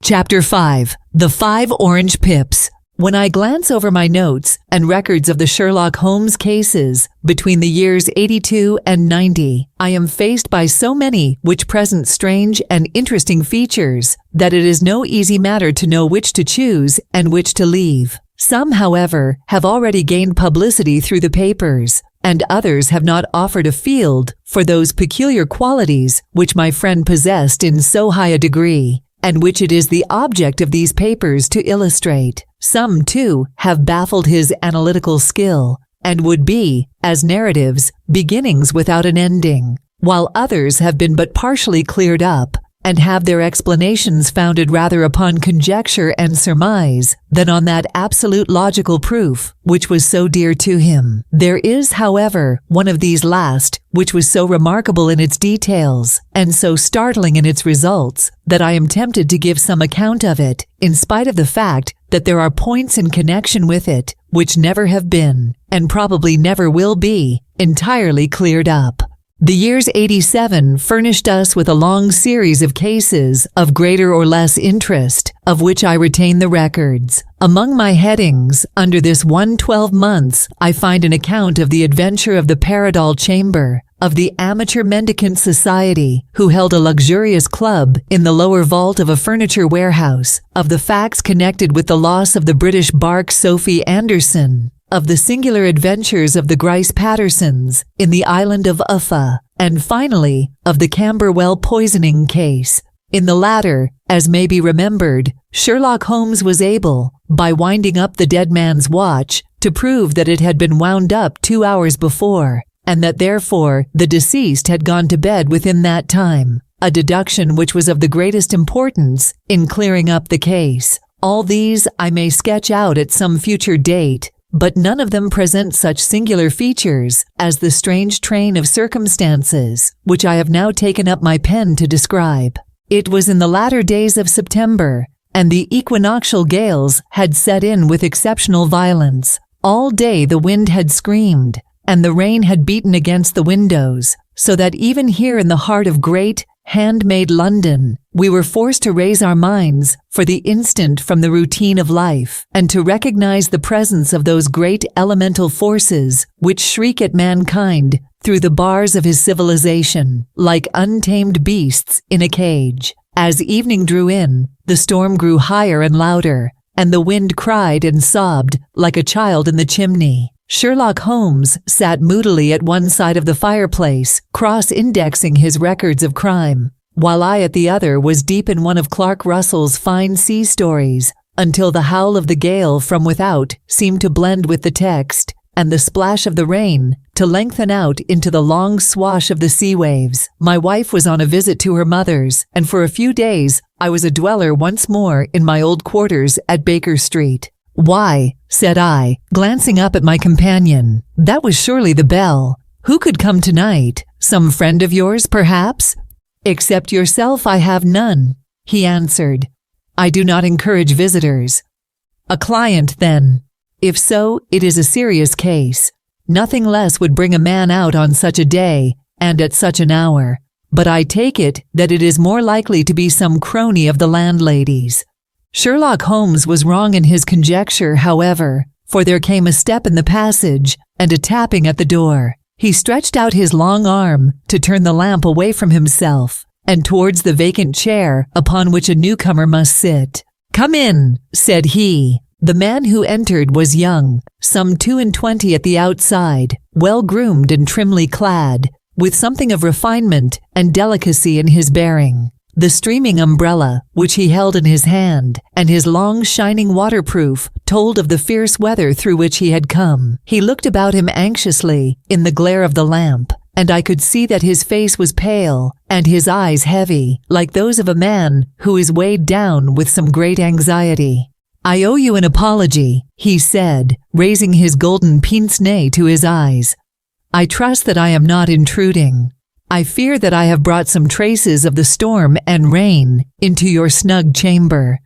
Chapter 5. The 5 Orange Pips. When I glance over my notes and records of the Sherlock Holmes cases between the years 82 and 90, I am faced by so many which present strange and interesting features that it is no easy matter to know which to choose and which to leave. Some, however, have already gained publicity through the papers, and others have not offered a field for those peculiar qualities which my friend possessed in so high a degree, and which it is the object of these papers to illustrate. Some, too, have baffled his analytical skill, and would be, as narratives, beginnings without an ending, while others have been but partially cleared up, and have their explanations founded rather upon conjecture and surmise than on that absolute logical proof which was so dear to him. There is, however, one of these last which was so remarkable in its details and so startling in its results that I am tempted to give some account of it, in spite of the fact that there are points in connection with it which never have been, and probably never will be, entirely cleared up. The years 87 furnished us with a long series of cases of greater or less interest, of which I retain the records. Among my headings, under this 112 months, I find an account of the adventure of the Paradol Chamber, of the Amateur Mendicant Society, who held a luxurious club in the lower vault of a furniture warehouse, of the facts connected with the loss of the British bark Sophie Anderson, of the singular adventures of the Grice Pattersons in the island of Uffa, and finally, of the Camberwell poisoning case. In the latter, as may be remembered, Sherlock Holmes was able, by winding up the dead man's watch, to prove that it had been wound up 2 hours before, and that therefore the deceased had gone to bed within that time, a deduction which was of the greatest importance in clearing up the case. All these I may sketch out at some future date, but none of them present such singular features as the strange train of circumstances which I have now taken up my pen to describe. It was in the latter days of September, and the equinoctial gales had set in with exceptional violence. All day the wind had screamed, and the rain had beaten against the windows, so that even here in the heart of great, handmade London, we were forced to raise our minds for the instant from the routine of life, and to recognize the presence of those great elemental forces which shriek at mankind through the bars of his civilization, like untamed beasts in a cage. As evening drew in, the storm grew higher and louder, and the wind cried and sobbed like a child in the chimney. Sherlock Holmes sat moodily at one side of the fireplace, cross-indexing his records of crime, while I at the other was deep in one of Clark Russell's fine sea stories, until the howl of the gale from without seemed to blend with the text, and the splash of the rain to lengthen out into the long swash of the sea waves. My wife was on a visit to her mother's, and for a few days I was a dweller once more in my old quarters at Baker Street. "Why," said I, glancing up at my companion, "that was surely the bell. Who could come tonight? Some friend of yours, perhaps?" "Except yourself, I have none," he answered. "I do not encourage visitors." "A client, then?" "If so, it is a serious case. Nothing less would bring a man out on such a day and at such an hour. But I take it that it is more likely to be some crony of the landlady's." Sherlock Holmes was wrong in his conjecture, however, for there came a step in the passage and a tapping at the door. He stretched out his long arm to turn the lamp away from himself and towards the vacant chair upon which a newcomer must sit. "Come in," said he. The man who entered was young, some 22 at the outside, well-groomed and trimly clad, with something of refinement and delicacy in his bearing. The streaming umbrella, which he held in his hand, and his long shining waterproof, told of the fierce weather through which he had come. He looked about him anxiously in the glare of the lamp, and I could see that his face was pale, and his eyes heavy, like those of a man who is weighed down with some great anxiety. "I owe you an apology," he said, raising his golden pince-nez to his eyes. "I trust that I am not intruding. I fear that I have brought some traces of the storm and rain into your snug chamber."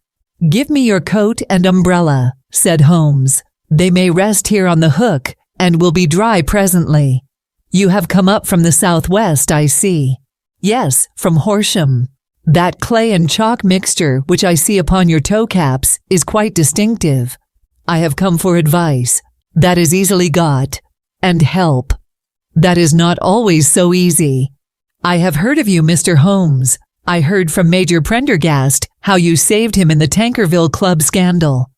"Give me your coat and umbrella," said Holmes. "They may rest here on the hook and will be dry presently. You have come up from the southwest, I see." "Yes, from Horsham." That clay and chalk mixture which I see upon your toe caps is quite distinctive. I have come for advice. That is easily got. And help. That is not always so easy. I have heard of you, Mr. Holmes. I heard from Major Prendergast how you saved him in the Tankerville Club scandal.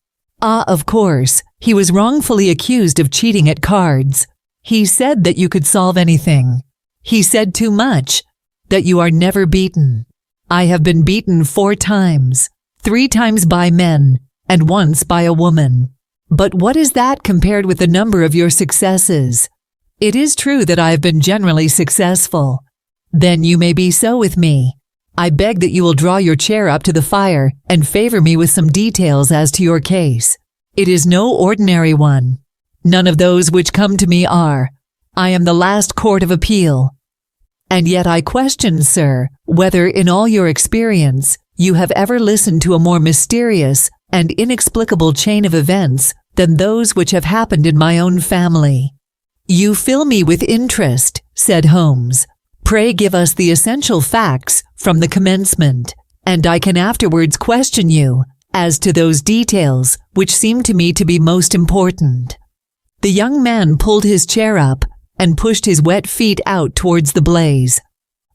Ah, of course, he was wrongfully accused of cheating at cards. He said that you could solve anything. He said too much, that you are never beaten. I have been beaten 4 times, 3 times by men, and once by a woman. But what is that compared with the number of your successes? It is true that I have been generally successful. Then you may be so with me. I beg that you will draw your chair up to the fire and favor me with some details as to your case. It is no ordinary one. None of those which come to me are. I am the last court of appeal. And yet I question, sir, whether in all your experience you have ever listened to a more mysterious and inexplicable chain of events than those which have happened in my own family. You fill me with interest, said Holmes. Pray give us the essential facts from the commencement, and I can afterwards question you as to those details which seem to me to be most important. The young man pulled his chair up and pushed his wet feet out towards the blaze.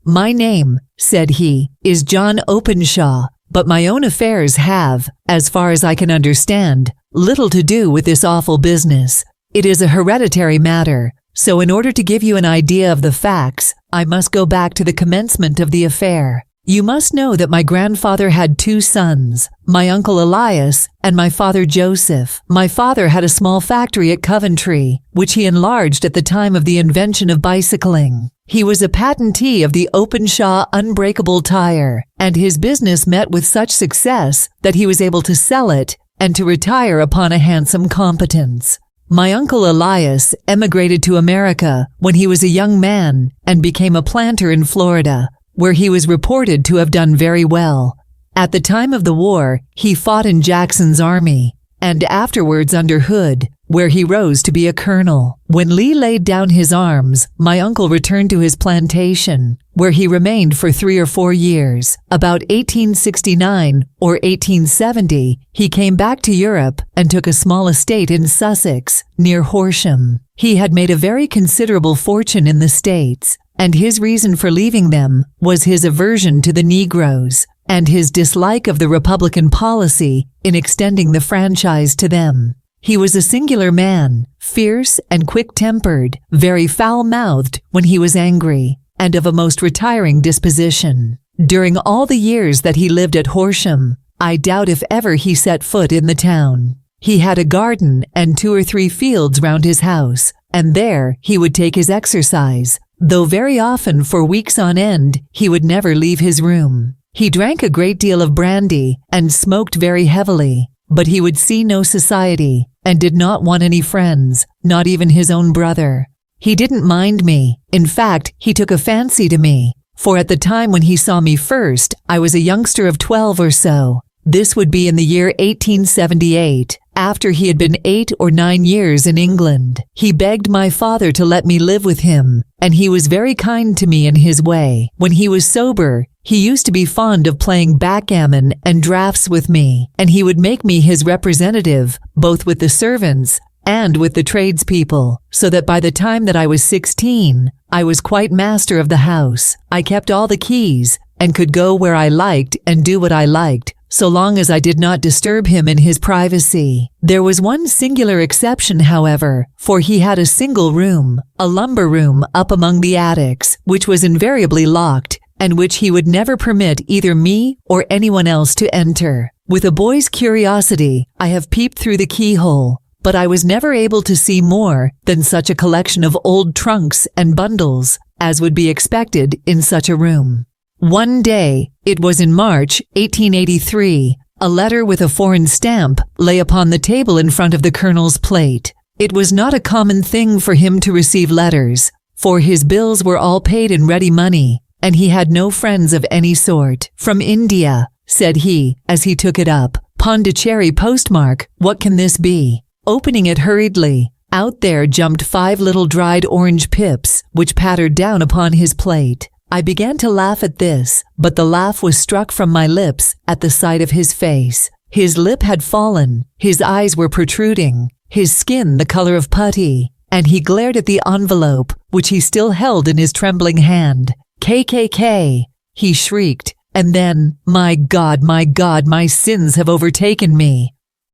My name, said he, is John Openshaw, but my own affairs have, as far as I can understand, little to do with this awful business. It is a hereditary matter, so in order to give you an idea of the facts, I must go back to the commencement of the affair. You must know that my grandfather had 2 sons, my uncle Elias and my father Joseph. My father had a small factory at Coventry, which he enlarged at the time of the invention of bicycling. He was a patentee of the Openshaw unbreakable tire, and his business met with such success that he was able to sell it and to retire upon a handsome competence. My uncle Elias emigrated to America when he was a young man and became a planter in Florida, where he was reported to have done very well. At the time of the war, he fought in Jackson's army, and afterwards under Hood, where he rose to be a colonel. When Lee laid down his arms, my uncle returned to his plantation, where he remained for 3 or 4 years. About 1869 or 1870, he came back to Europe and took a small estate in Sussex, near Horsham. He had made a very considerable fortune in the States, and his reason for leaving them was his aversion to the Negroes and his dislike of the Republican policy in extending the franchise to them. He was a singular man, fierce and quick-tempered, very foul-mouthed when he was angry, and of a most retiring disposition. During all the years that he lived at Horsham, I doubt if ever he set foot in the town. He had a garden and 2 or 3 fields round his house, and there he would take his exercise, though very often for weeks on end he would never leave his room. He drank a great deal of brandy and smoked very heavily, but he would see no society and did not want any friends, not even his own brother. He didn't mind me. In fact, he took a fancy to me, for at the time when he saw me first, I was a youngster of 12 or so. This would be in the year 1878, after he had been 8 or 9 years in England. He begged my father to let me live with him, and he was very kind to me in his way. When he was sober, he used to be fond of playing backgammon and draughts with me, and he would make me his representative, both with the servants and with the tradespeople, so that by the time that I was 16, I was quite master of the house. I kept all the keys, and could go where I liked and do what I liked, so long as I did not disturb him in his privacy. There was one singular exception, however, for he had a single room, a lumber room up among the attics, which was invariably locked, and which he would never permit either me or anyone else to enter. With a boy's curiosity, I have peeped through the keyhole, but I was never able to see more than such a collection of old trunks and bundles as would be expected in such a room. One day, it was in March 1883, a letter with a foreign stamp lay upon the table in front of the colonel's plate. It was not a common thing for him to receive letters, for his bills were all paid in ready money, and he had no friends of any sort. "From India," said he, as he took it up. "Pondicherry postmark, what can this be?" Opening it hurriedly, out there jumped 5 little dried orange pips, which pattered down upon his plate. I began to laugh at this, but the laugh was struck from my lips at the sight of his face. His lip had fallen, his eyes were protruding, his skin the color of putty, and he glared at the envelope, which he still held in his trembling hand. "KKK!" he shrieked, and then, my God, my sins have overtaken me."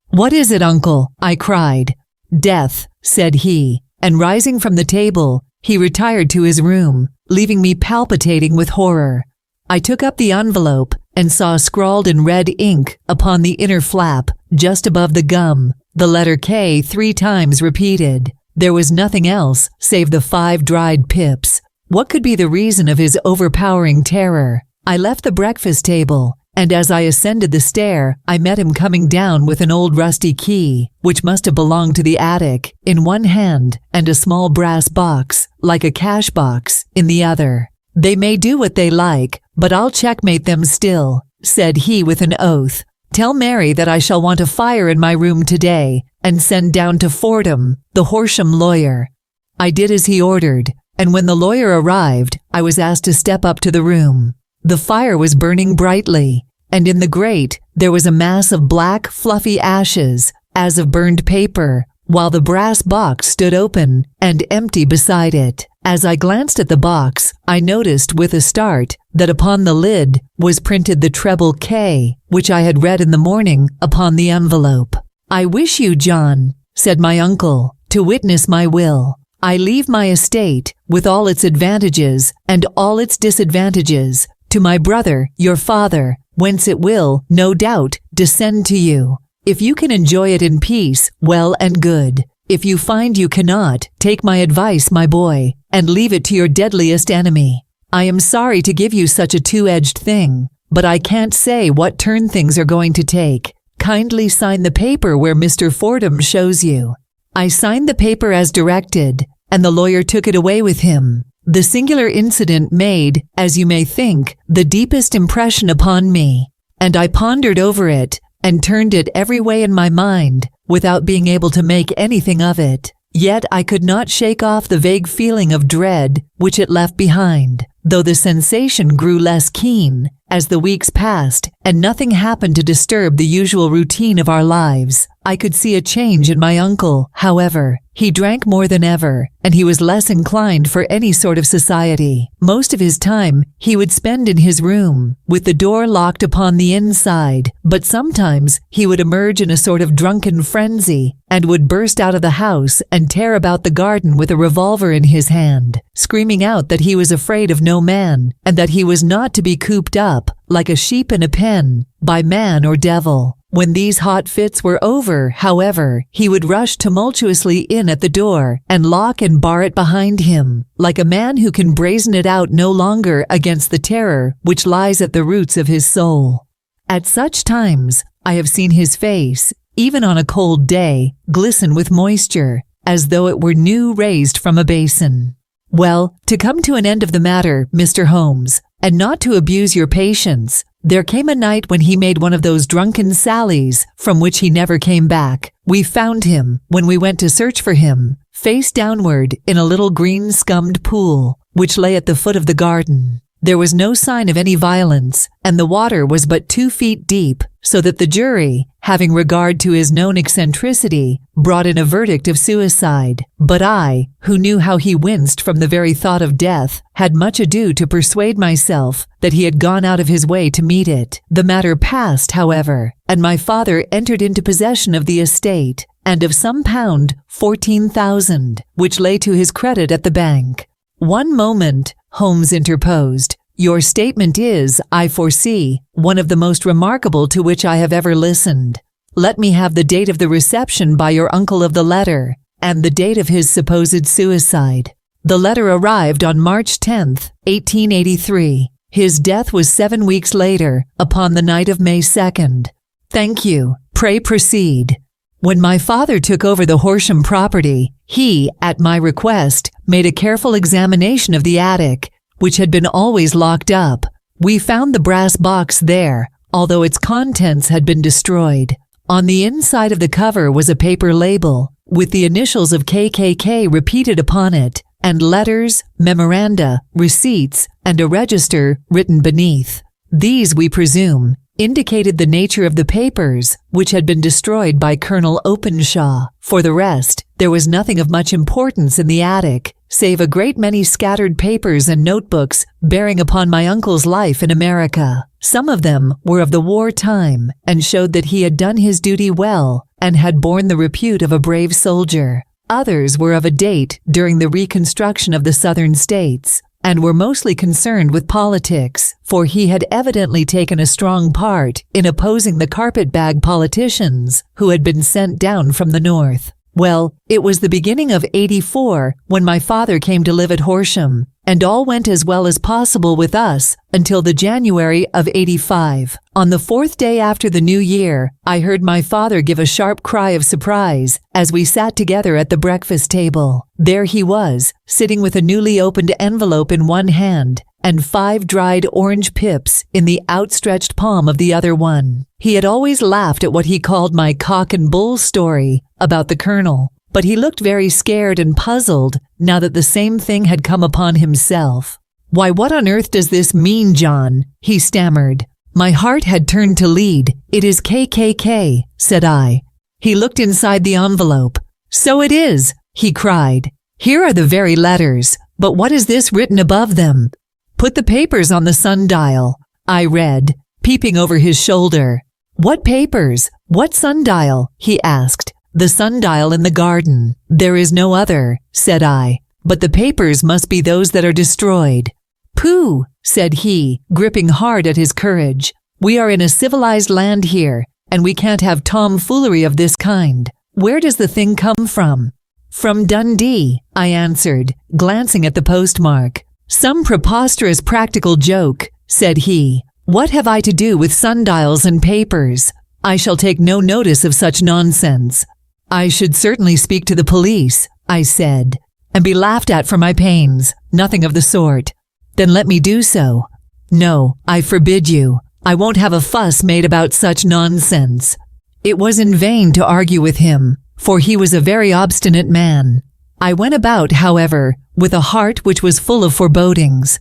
"What is it, uncle?" I cried. "Death," said he, and rising from the table, he retired to his room, leaving me palpitating with horror. I took up the envelope and saw scrawled in red ink upon the inner flap, just above the gum, the letter K 3 times repeated. There was nothing else save the 5 dried pips. What could be the reason of his overpowering terror? I left the breakfast table, and as I ascended the stair, I met him coming down with an old rusty key, which must have belonged to the attic, in one hand, and a small brass box, like a cash box, in the other. "They may do what they like, but I'll checkmate them still," said he with an oath. "Tell Mary that I shall want a fire in my room today, and send down to Fordham, the Horsham lawyer." I did as he ordered, and when the lawyer arrived, I was asked to step up to the room. The fire was burning brightly, and in the grate there was a mass of black, fluffy ashes, as of burned paper, while the brass box stood open and empty beside it. As I glanced at the box, I noticed with a start that upon the lid was printed the treble K, which I had read in the morning upon the envelope. "I wish you, John," said my uncle, "to witness my will. I leave my estate, with all its advantages and all its disadvantages, to my brother, your father, whence it will, no doubt, descend to you. If you can enjoy it in peace, well and good. If you find you cannot, take my advice, my boy, and leave it to your deadliest enemy. I am sorry to give you such a two-edged thing, but I can't say what turn things are going to take. Kindly sign the paper where Mr. Fordham shows you." I signed the paper as directed, and the lawyer took it away with him. The singular incident made, as you may think, the deepest impression upon me, and I pondered over it and turned it every way in my mind without being able to make anything of it. Yet I could not shake off the vague feeling of dread which it left behind, though the sensation grew less keen as the weeks passed and nothing happened to disturb the usual routine of our lives. I could see a change in my uncle, however. He drank more than ever, and he was less inclined for any sort of society. Most of his time he would spend in his room, with the door locked upon the inside, but sometimes he would emerge in a sort of drunken frenzy, and would burst out of the house and tear about the garden with a revolver in his hand, screaming out that he was afraid of no man, and that he was not to be cooped up, like a sheep in a pen, by man or devil. When these hot fits were over, however, he would rush tumultuously in at the door and lock and bar it behind him, like a man who can brazen it out no longer against the terror which lies at the roots of his soul. At such times, I have seen his face, even on a cold day, glisten with moisture, as though it were new raised from a basin. Well, to come to an end of the matter, Mr. Holmes, and not to abuse your patience, there came a night when he made one of those drunken sallies from which he never came back. We found him, when we went to search for him, face downward in a little green scummed pool, which lay at the foot of the garden. There was no sign of any violence, and the water was but 2 feet deep, so that the jury, having regard to his known eccentricity, brought in a verdict of suicide. But I, who knew how he winced from the very thought of death, had much ado to persuade myself that he had gone out of his way to meet it. The matter passed, however, and my father entered into possession of the estate, and of some £14,000, which lay to his credit at the bank. "One moment," Holmes interposed. "Your statement is, I foresee, one of the most remarkable to which I have ever listened. Let me have the date of the reception by your uncle of the letter, and the date of his supposed suicide." "The letter arrived on March 10th, 1883. His death was 7 weeks later, upon the night of May 2nd. "Thank you. Pray proceed." "When my father took over the Horsham property, he, at my request, made a careful examination of the attic, which had been always locked up. We found the brass box there, although its contents had been destroyed. On the inside of the cover was a paper label, with the initials of KKK repeated upon it, and letters, memoranda, receipts, and a register written beneath. These, we presume, indicated the nature of the papers, which had been destroyed by Colonel Openshaw. For the rest, there was nothing of much importance in the attic, save a great many scattered papers and notebooks bearing upon my uncle's life in America. Some of them were of the war time and showed that he had done his duty well and had borne the repute of a brave soldier. Others were of a date during the Reconstruction of the Southern states, and were mostly concerned with politics, for he had evidently taken a strong part in opposing the carpetbag politicians who had been sent down from the North. Well, it was the beginning of '84 when my father came to live at Horsham, and all went as well as possible with us until the January of '85. On the 4th day after the New Year, I heard my father give a sharp cry of surprise as we sat together at the breakfast table. There he was, sitting with a newly opened envelope in one hand and 5 dried orange pips in the outstretched palm of the other one. He had always laughed at what he called my cock and bull story about the colonel, but he looked very scared and puzzled now that the same thing had come upon himself. "Why, what on earth does this mean, John?" he stammered. My heart had turned to lead. "It is KKK, said I. He looked inside the envelope. "So it is," he cried. "Here are the very letters, but what is this written above them?" "Put the papers on the sundial," I read, peeping over his shoulder. "What papers? What sundial?" he asked. "The sundial in the garden. There is no other," said I. "But the papers must be those that are destroyed." "Pooh," said he, gripping hard at his courage. "We are in a civilized land here, and we can't have tomfoolery of this kind. Where does the thing come from?" "From Dundee," I answered, glancing at the postmark. "Some preposterous practical joke," said he. "What have I to do with sundials and papers? I shall take no notice of such nonsense." "I should certainly speak to the police," I said, "and be laughed at for my pains. Nothing of the sort." "Then let me do so." "No, I forbid you. I won't have a fuss made about such nonsense." It was in vain to argue with him, for he was a very obstinate man. I went about, however, with a heart which was full of forebodings.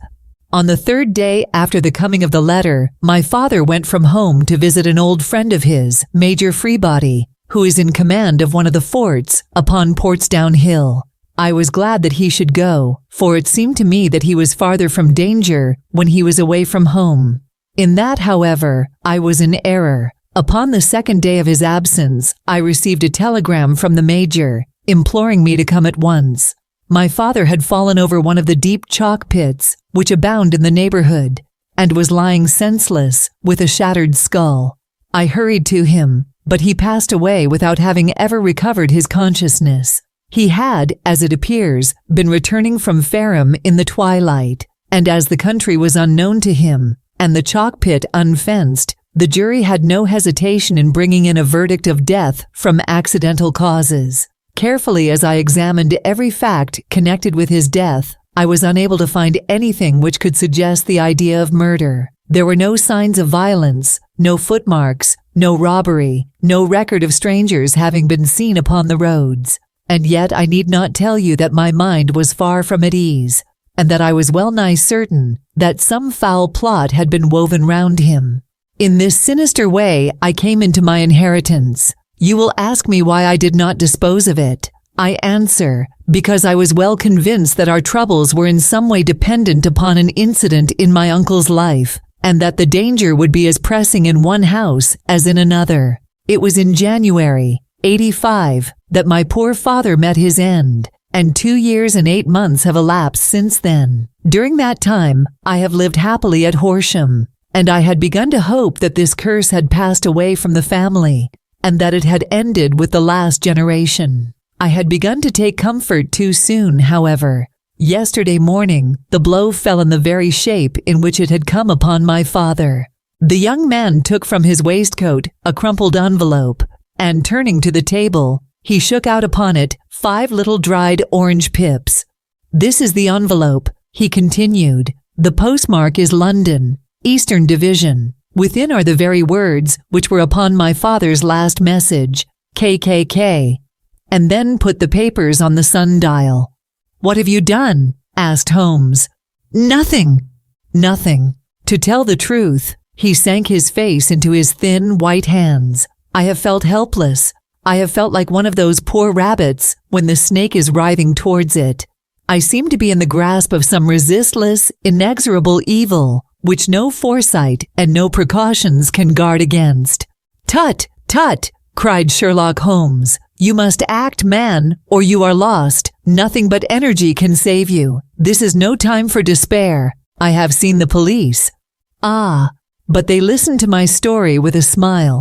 On the 3rd day after the coming of the letter, my father went from home to visit an old friend of his, Major Freebody, who is in command of one of the forts upon Portsdown Hill. I was glad that he should go, for it seemed to me that he was farther from danger when he was away from home. In that, however, I was in error. Upon the 2nd day of his absence, I received a telegram from the Major, imploring me to come at once. My father had fallen over one of the deep chalk pits which abound in the neighborhood, and was lying senseless with a shattered skull. I hurried to him, but he passed away without having ever recovered his consciousness. He had, as it appears, been returning from Fareham in the twilight, and as the country was unknown to him, and the chalk pit unfenced, the jury had no hesitation in bringing in a verdict of death from accidental causes. Carefully as I examined every fact connected with his death, I was unable to find anything which could suggest the idea of murder. There were no signs of violence, no footmarks, no robbery, no record of strangers having been seen upon the roads. And yet I need not tell you that my mind was far from at ease, and that I was well nigh certain that some foul plot had been woven round him. In this sinister way I came into my inheritance. You will ask me why I did not dispose of it. I answer, because I was well convinced that our troubles were in some way dependent upon an incident in my uncle's life, and that the danger would be as pressing in one house as in another. It was in January, '85, that my poor father met his end, and 2 years and 8 months have elapsed since then. During that time, I have lived happily at Horsham, and I had begun to hope that this curse had passed away from the family, and that it had ended with the last generation. I had begun to take comfort too soon, however. Yesterday morning, the blow fell in the very shape in which it had come upon my father. The young man took from his waistcoat a crumpled envelope, and turning to the table, he shook out upon it 5 little dried orange pips. "This is the envelope," he continued. "The postmark is London, Eastern Division. Within are the very words which were upon my father's last message, KKK, and then put the papers on the sundial." "What have you done?" asked Holmes. "Nothing." "Nothing." To tell the truth, he sank his face into his thin, white hands. "I have felt helpless. I have felt like one of those poor rabbits when the snake is writhing towards it. I seem to be in the grasp of some resistless, inexorable evil, which no foresight and no precautions can guard against." "Tut, tut!" cried Sherlock Holmes. "You must act, man, or you are lost. Nothing but energy can save you. This is no time for despair. I have seen the police." "Ah, but they listened to my story with a smile.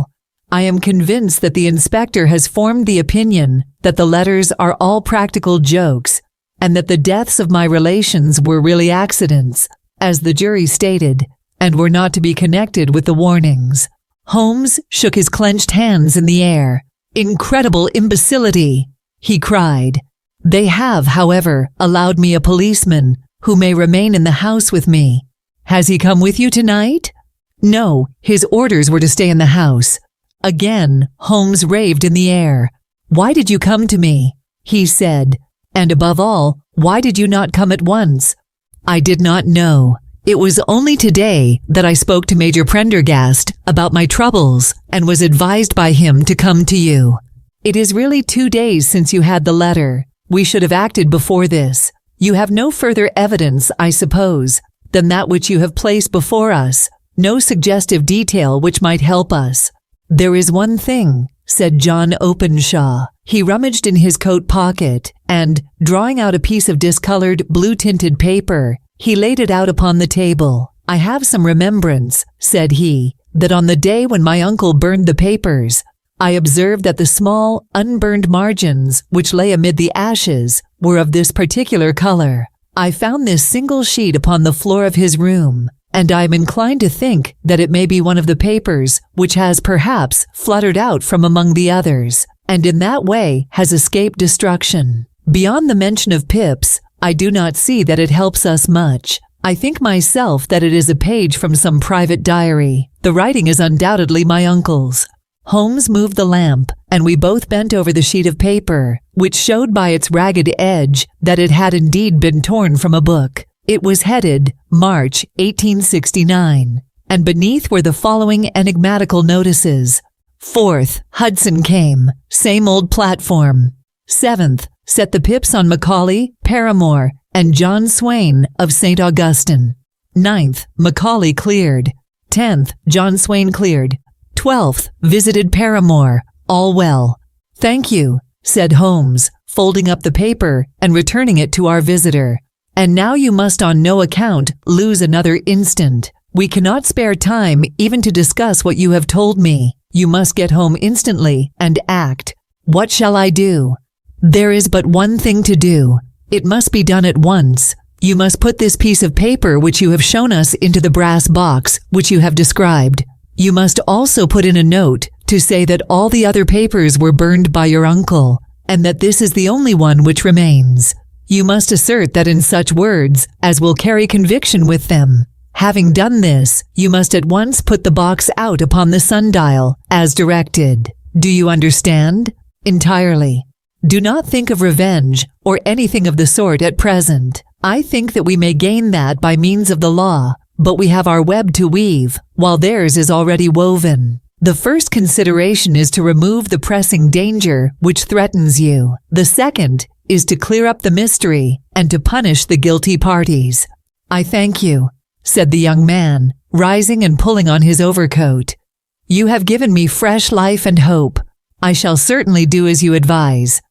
I am convinced that the inspector has formed the opinion that the letters are all practical jokes, and that the deaths of my relations were really accidents, as the jury stated, and were not to be connected with the warnings." Holmes shook his clenched hands in the air. "Incredible imbecility!" he cried. "They have, however, allowed me a policeman who may remain in the house with me. Has he come with you tonight?" "No, his orders were to stay in the house." Again, Holmes raved in the air. "Why did you come to me?" he said. "And above all, why did you not come at once?" "I did not know. It was only today that I spoke to Major Prendergast about my troubles and was advised by him to come to you. It is really 2 days since you had the letter. We should have acted before this. You have no further evidence, I suppose, than that which you have placed before us, no suggestive detail which might help us." "There is one thing," said John Openshaw. He rummaged in his coat pocket and, drawing out a piece of discolored, blue-tinted paper, he laid it out upon the table. "I have some remembrance," said he, "that on the day when my uncle burned the papers, I observed that the small, unburned margins which lay amid the ashes were of this particular color. I found this single sheet upon the floor of his room, and I am inclined to think that it may be one of the papers which has perhaps fluttered out from among the others, and in that way has escaped destruction. Beyond the mention of pips, I do not see that it helps us much. I think myself that it is a page from some private diary. The writing is undoubtedly my uncle's." Holmes moved the lamp, and we both bent over the sheet of paper, which showed by its ragged edge that it had indeed been torn from a book. It was headed March 1869, and beneath were the following enigmatical notices. 4th, Hudson came, same old platform. 7th, set the pips on Macaulay, Paramore, and John Swain of St. Augustine. 9th, Macaulay cleared. 10th, John Swain cleared. 12th, visited Paramore, all well. "Thank you," said Holmes, folding up the paper and returning it to our visitor. "And now you must on no account lose another instant. We cannot spare time even to discuss what you have told me. You must get home instantly and act. What shall I do?" "There is but one thing to do. It must be done at once. You must put this piece of paper which you have shown us into the brass box which you have described. You must also put in a note to say that all the other papers were burned by your uncle, and that this is the only one which remains. You must assert that in such words as will carry conviction with them. Having done this, you must at once put the box out upon the sundial, as directed. Do you understand?" "Entirely." "Do not think of revenge or anything of the sort at present. I think that we may gain that by means of the law, but we have our web to weave, while theirs is already woven. The first consideration is to remove the pressing danger which threatens you. The second is to clear up the mystery and to punish the guilty parties." "I thank you," said the young man, rising and pulling on his overcoat. "You have given me fresh life and hope. I shall certainly do as you advise.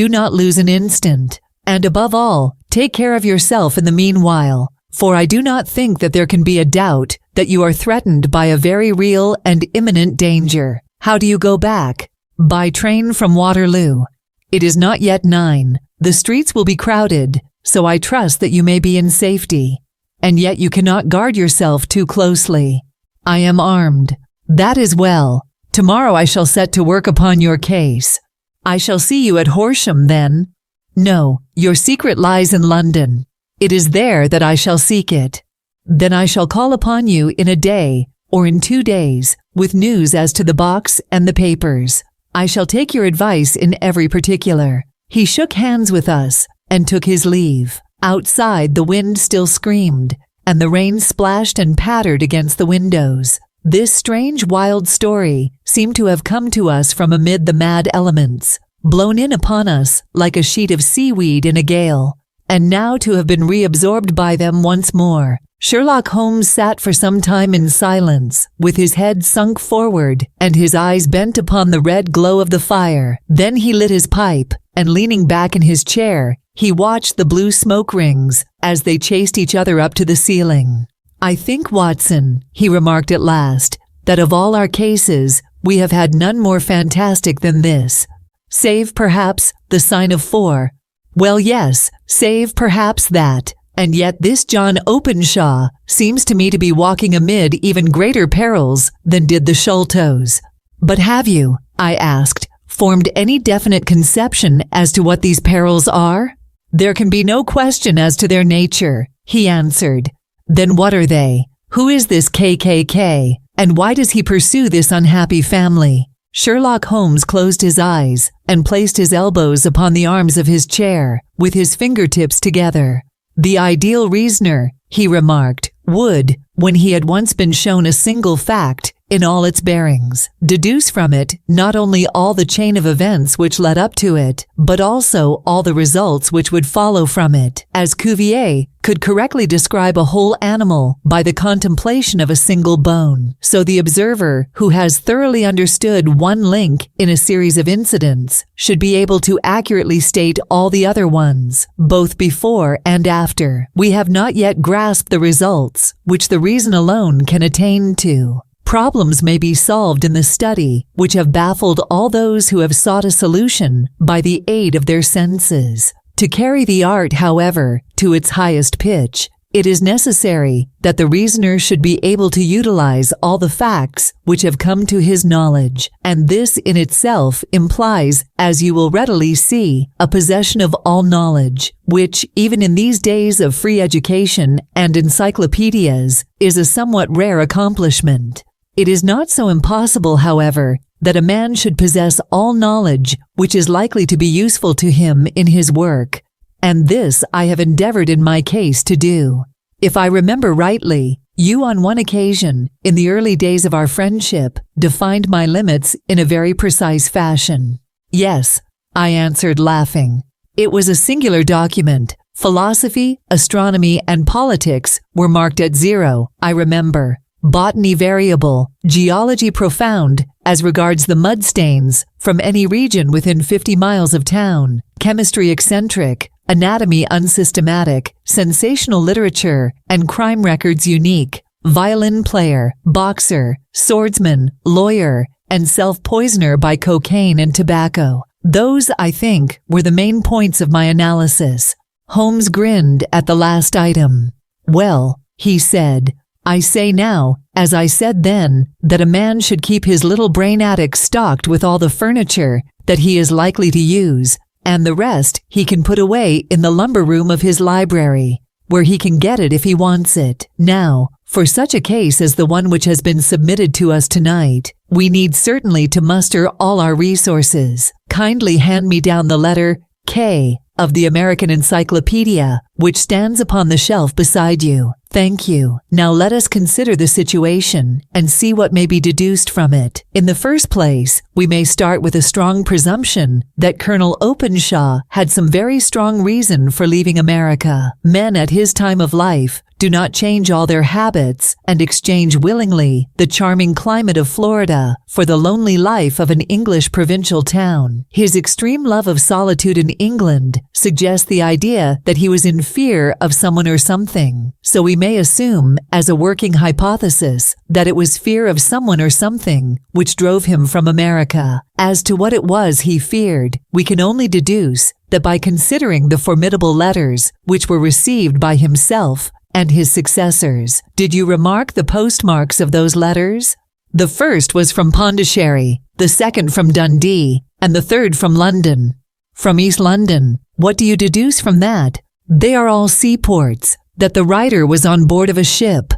Do not lose an instant, and above all, take care of yourself in the meanwhile, for I do not think that there can be a doubt that you are threatened by a very real and imminent danger. How do you go back?" "By train from Waterloo. It is not yet 9. The streets will be crowded, so I trust that you may be in safety. And yet you cannot guard yourself too closely." "I am armed." "That is well. Tomorrow I shall set to work upon your case." "I shall see you at Horsham, then?" "No, your secret lies in London. It is there that I shall seek it. Then I shall call upon you in a day or in 2 days with news as to the box and the papers. I shall take your advice in every particular." He shook hands with us, and took his leave. Outside, the wind still screamed, and the rain splashed and pattered against the windows. This strange, wild story seemed to have come to us from amid the mad elements, blown in upon us like a sheet of seaweed in a gale, and now to have been reabsorbed by them once more. Sherlock Holmes sat for some time in silence, with his head sunk forward and his eyes bent upon the red glow of the fire. Then he lit his pipe, and leaning back in his chair, he watched the blue smoke rings as they chased each other up to the ceiling. "I think, Watson," he remarked at last, "that of all our cases, we have had none more fantastic than this. Save, perhaps, the sign of 4. Well, yes, save perhaps that. And yet this John Openshaw seems to me to be walking amid even greater perils than did the Sholtos. But have you," I asked, "formed any definite conception as to what these perils are?" "There can be no question as to their nature," he answered. "Then what are they? Who is this KKK, and why does he pursue this unhappy family?" Sherlock Holmes closed his eyes and placed his elbows upon the arms of his chair, with his fingertips together. "The ideal reasoner," he remarked, "would, when he had once been shown a single fact in all its bearings, deduce from it not only all the chain of events which led up to it, but also all the results which would follow from it, as Cuvier could correctly describe a whole animal by the contemplation of a single bone. So the observer who has thoroughly understood one link in a series of incidents should be able to accurately state all the other ones, both before and after. We have not yet grasped the results which the reason alone can attain to. Problems may be solved in the study which have baffled all those who have sought a solution by the aid of their senses. To carry the art, however, to its highest pitch, it is necessary that the reasoner should be able to utilize all the facts which have come to his knowledge, and this in itself implies, as you will readily see, a possession of all knowledge, which, even in these days of free education and encyclopedias, is a somewhat rare accomplishment. It is not so impossible, however, that a man should possess all knowledge which is likely to be useful to him in his work, and this I have endeavored in my case to do. If I remember rightly, you on one occasion, in the early days of our friendship, defined my limits in a very precise fashion. "Yes," I answered, laughing. "It was a singular document. Philosophy, astronomy, and politics were marked at 0, I remember. Botany variable, geology profound as regards the mud stains from any region within 50 miles of town, chemistry eccentric, anatomy unsystematic, sensational literature and crime records unique, violin player, boxer, swordsman, lawyer, and self-poisoner by cocaine and tobacco. Those, I think, were the main points of my analysis." Holmes grinned at the last item. "Well," he said, "I say now, as I said then, that a man should keep his little brain attic stocked with all the furniture that he is likely to use, and the rest he can put away in the lumber room of his library, where he can get it if he wants it. Now, for such a case as the one which has been submitted to us tonight, we need certainly to muster all our resources. Kindly hand me down the letter K of the American Encyclopedia, which stands upon the shelf beside you. Thank you. Now let us consider the situation and see what may be deduced from it. In the first place, we may start with a strong presumption that Colonel Openshaw had some very strong reason for leaving America. Men at his time of life do not change all their habits and exchange willingly the charming climate of Florida for the lonely life of an English provincial town. His extreme love of solitude in England suggests the idea that he was in fear of someone or something. So we may assume, as a working hypothesis, that it was fear of someone or something which drove him from America. As to what it was he feared, we can only deduce that by considering the formidable letters which were received by himself and his successors. Did you remark the postmarks of those letters? The first was from Pondicherry, the second from Dundee, and the third from London. From East London. What do you deduce from that? They are all seaports, that the writer was on board of a ship.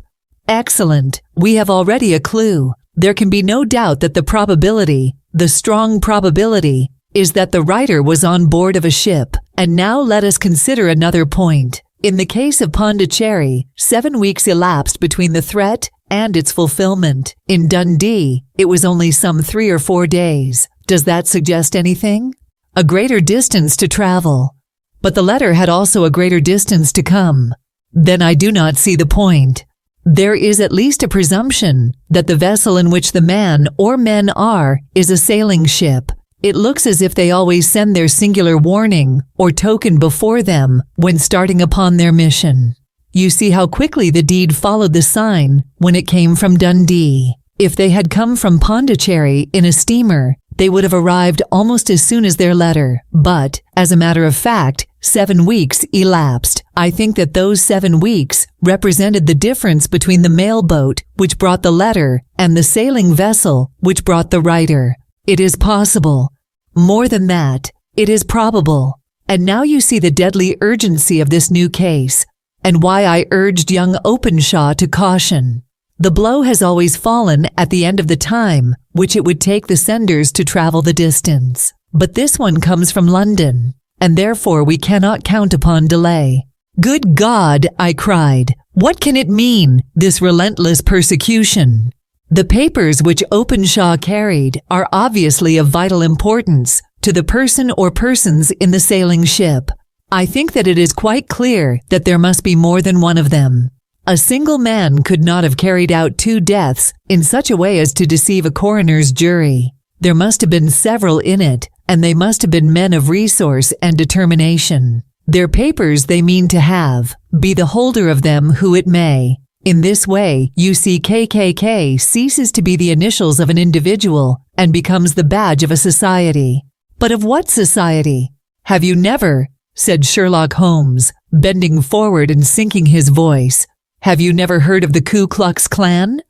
Excellent. We have already a clue. There can be no doubt that the strong probability, is that the writer was on board of a ship. And now let us consider another point. In the case of Pondicherry, 7 weeks elapsed between the threat and its fulfillment. In Dundee, it was only some 3 or 4 days. Does that suggest anything? A greater distance to travel. But the letter had also a greater distance to come. Then I do not see the point. There is at least a presumption that the vessel in which the man or men are is a sailing ship. It looks as if they always send their singular warning or token before them when starting upon their mission. You see how quickly the deed followed the sign when it came from Dundee. If they had come from Pondicherry in a steamer, they would have arrived almost as soon as their letter. But, as a matter of fact, 7 weeks elapsed. I think that those 7 weeks represented the difference between the mail boat which brought the letter and the sailing vessel which brought the writer. It is possible. More than that, it is probable. And now you see the deadly urgency of this new case, and why I urged young Openshaw to caution. The blow has always fallen at the end of the time which it would take the senders to travel the distance. But this one comes from London, and therefore we cannot count upon delay. Good God, I cried. What can it mean, this relentless persecution? The papers which Openshaw carried are obviously of vital importance to the person or persons in the sailing ship. I think that it is quite clear that there must be more than one of them. A single man could not have carried out 2 deaths in such a way as to deceive a coroner's jury. There must have been several in it, and they must have been men of resource and determination. Their papers they mean to have, be the holder of them who it may. In this way, you see KKK ceases to be the initials of an individual and becomes the badge of a society. But of what society? Have you never, said Sherlock Holmes, bending forward and sinking his voice, have you never heard of the Ku Klux Klan?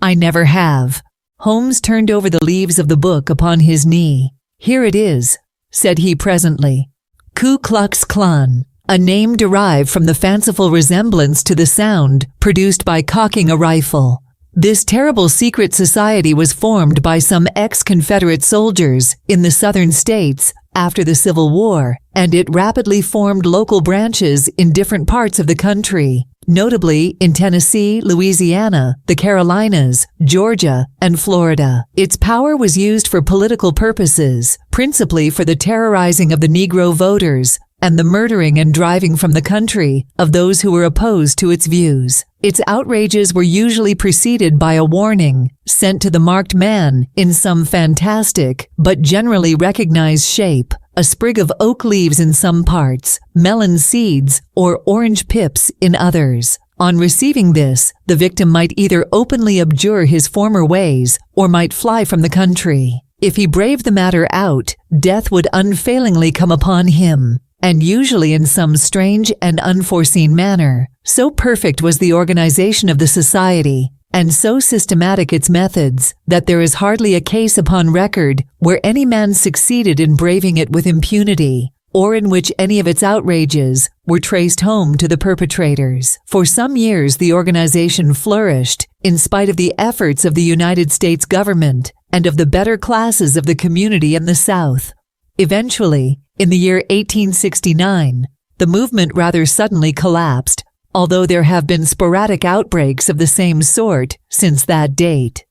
I never have. Holmes turned over the leaves of the book upon his knee. Here it is, said he presently. Ku Klux Klan, a name derived from the fanciful resemblance to the sound produced by cocking a rifle. This terrible secret society was formed by some ex-Confederate soldiers in the southern states after the Civil War, and it rapidly formed local branches in different parts of the country, notably in Tennessee, Louisiana, the Carolinas, Georgia, and Florida. Its power was used for political purposes, principally for the terrorizing of the Negro voters and the murdering and driving from the country of those who were opposed to its views. Its outrages were usually preceded by a warning sent to the marked man in some fantastic but generally recognized shape, a sprig of oak leaves in some parts, melon seeds, or orange pips in others. On receiving this, the victim might either openly abjure his former ways or might fly from the country. If he braved the matter out, death would unfailingly come upon him, and usually in some strange and unforeseen manner. So perfect was the organization of the society, and so systematic its methods, that there is hardly a case upon record where any man succeeded in braving it with impunity, or in which any of its outrages were traced home to the perpetrators. For some years the organization flourished, in spite of the efforts of the United States government and of the better classes of the community in the South. Eventually, in the year 1869, the movement rather suddenly collapsed, although there have been sporadic outbreaks of the same sort since that date.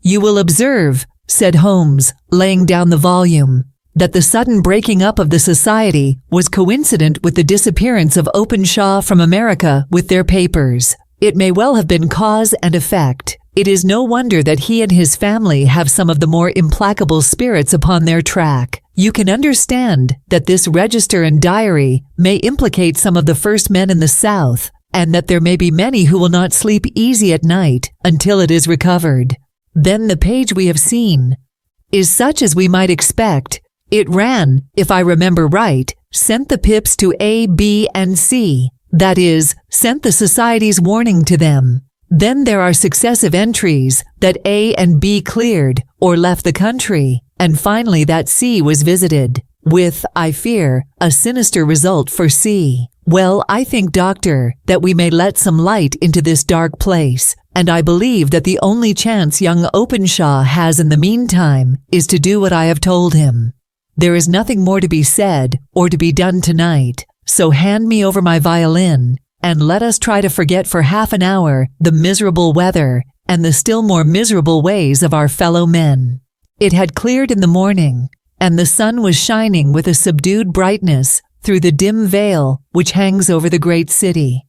You will observe, said Holmes, laying down the volume, that the sudden breaking up of the society was coincident with the disappearance of Openshaw from America with their papers. It may well have been cause and effect. It is no wonder that he and his family have some of the more implacable spirits upon their track. You can understand that this register and diary may implicate some of the first men in the South, and that there may be many who will not sleep easy at night until it is recovered. Then the page we have seen is such as we might expect. It ran, if I remember right, sent the pips to A, B, and C. That is, sent the society's warning to them. Then there are successive entries that A and B cleared or left the country, and finally that C was visited, with, I fear, a sinister result for C. Well, I think, Doctor, that we may let some light into this dark place, and I believe that the only chance young Openshaw has in the meantime is to do what I have told him. There is nothing more to be said or to be done tonight, so hand me over my violin, and let us try to forget for half an hour the miserable weather and the still more miserable ways of our fellow men." It had cleared in the morning, and the sun was shining with a subdued brightness through the dim veil which hangs over the great city.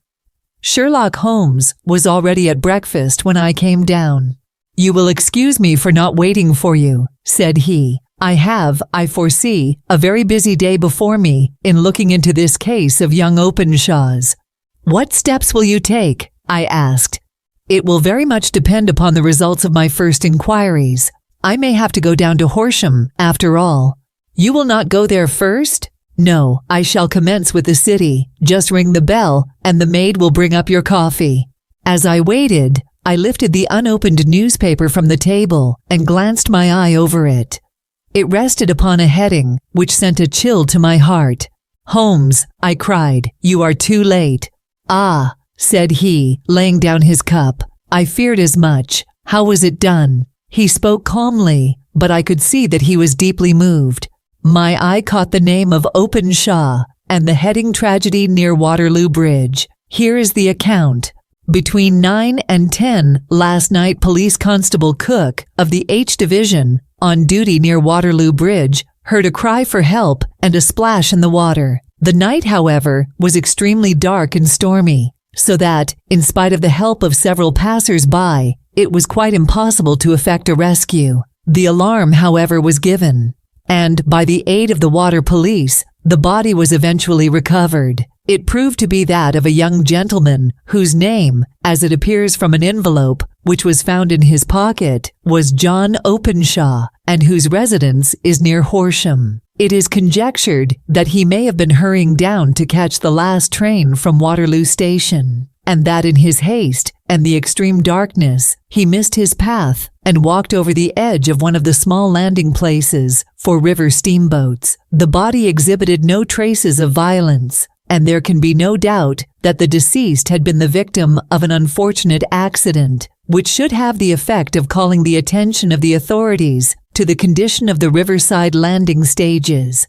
Sherlock Holmes was already at breakfast when I came down. "You will excuse me for not waiting for you," said he. "I have, I foresee, a very busy day before me in looking into this case of young Openshaw's." "What steps will you take?" I asked. "It will very much depend upon the results of my first inquiries. I may have to go down to Horsham, after all." "You will not go there first?" "No, I shall commence with the city. Just ring the bell, and the maid will bring up your coffee." As I waited, I lifted the unopened newspaper from the table and glanced my eye over it. It rested upon a heading which sent a chill to my heart. "Holmes," I cried, "you are too late." "Ah," said he, laying down his cup. "I feared as much. How was it done?" He spoke calmly, but I could see that he was deeply moved. My eye caught the name of Openshaw and the heading "Tragedy near Waterloo Bridge." Here is the account. "Between 9 and 10 last night, Police Constable Cook of the H Division, on duty near Waterloo Bridge, heard a cry for help and a splash in the water. The night, however, was extremely dark and stormy, so that, in spite of the help of several passers-by, it was quite impossible to effect a rescue. The alarm, however, was given, and by the aid of the water police, the body was eventually recovered. It proved to be that of a young gentleman whose name, as it appears from an envelope which was found in his pocket, was John Openshaw, and whose residence is near Horsham. It is conjectured that he may have been hurrying down to catch the last train from Waterloo Station, and that in his haste and the extreme darkness, he missed his path and walked over the edge of one of the small landing places for river steamboats. The body exhibited no traces of violence, and there can be no doubt that the deceased had been the victim of an unfortunate accident, which should have the effect of calling the attention of the authorities to the condition of the riverside landing stages.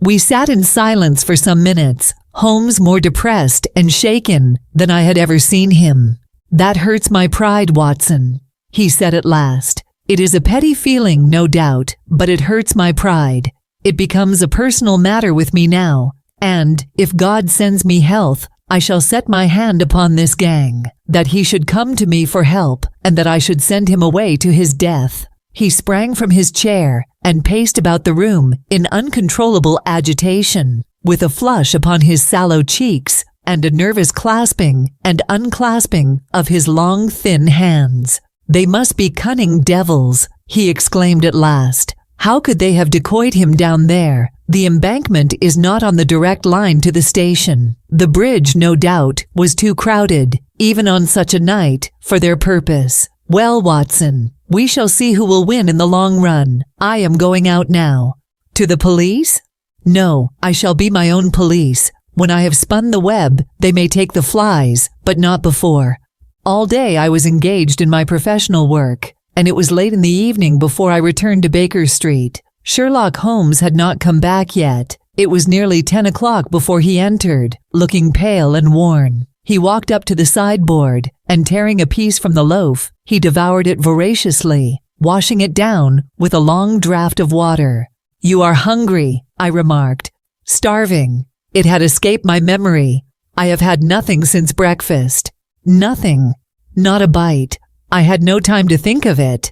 We sat in silence for some minutes, Holmes more depressed and shaken than I had ever seen him. "That hurts my pride, Watson," he said at last. "It is a petty feeling, no doubt, but it hurts my pride. It becomes a personal matter with me now, and, if God sends me health, I shall set my hand upon this gang, that he should come to me for help, and that I should send him away to his death." He sprang from his chair and paced about the room in uncontrollable agitation, with a flush upon his sallow cheeks and a nervous clasping and unclasping of his long, thin hands. "They must be cunning devils," he exclaimed at last. "How could they have decoyed him down there? The embankment is not on the direct line to the station. The bridge, no doubt, was too crowded, even on such a night, for their purpose. Well, Watson, we shall see who will win in the long run. I am going out now." "To the police?" "No, I shall be my own police. When I have spun the web, they may take the flies, but not before." All day I was engaged in my professional work, and it was late in the evening before I returned to Baker Street. Sherlock Holmes had not come back yet. It was nearly 10 o'clock before he entered, looking pale and worn. He walked up to the sideboard, and tearing a piece from the loaf, he devoured it voraciously, washing it down with a long draught of water. "You are hungry," I remarked. "Starving. It had escaped my memory. I have had nothing since breakfast. Nothing. Not a bite. I had no time to think of it."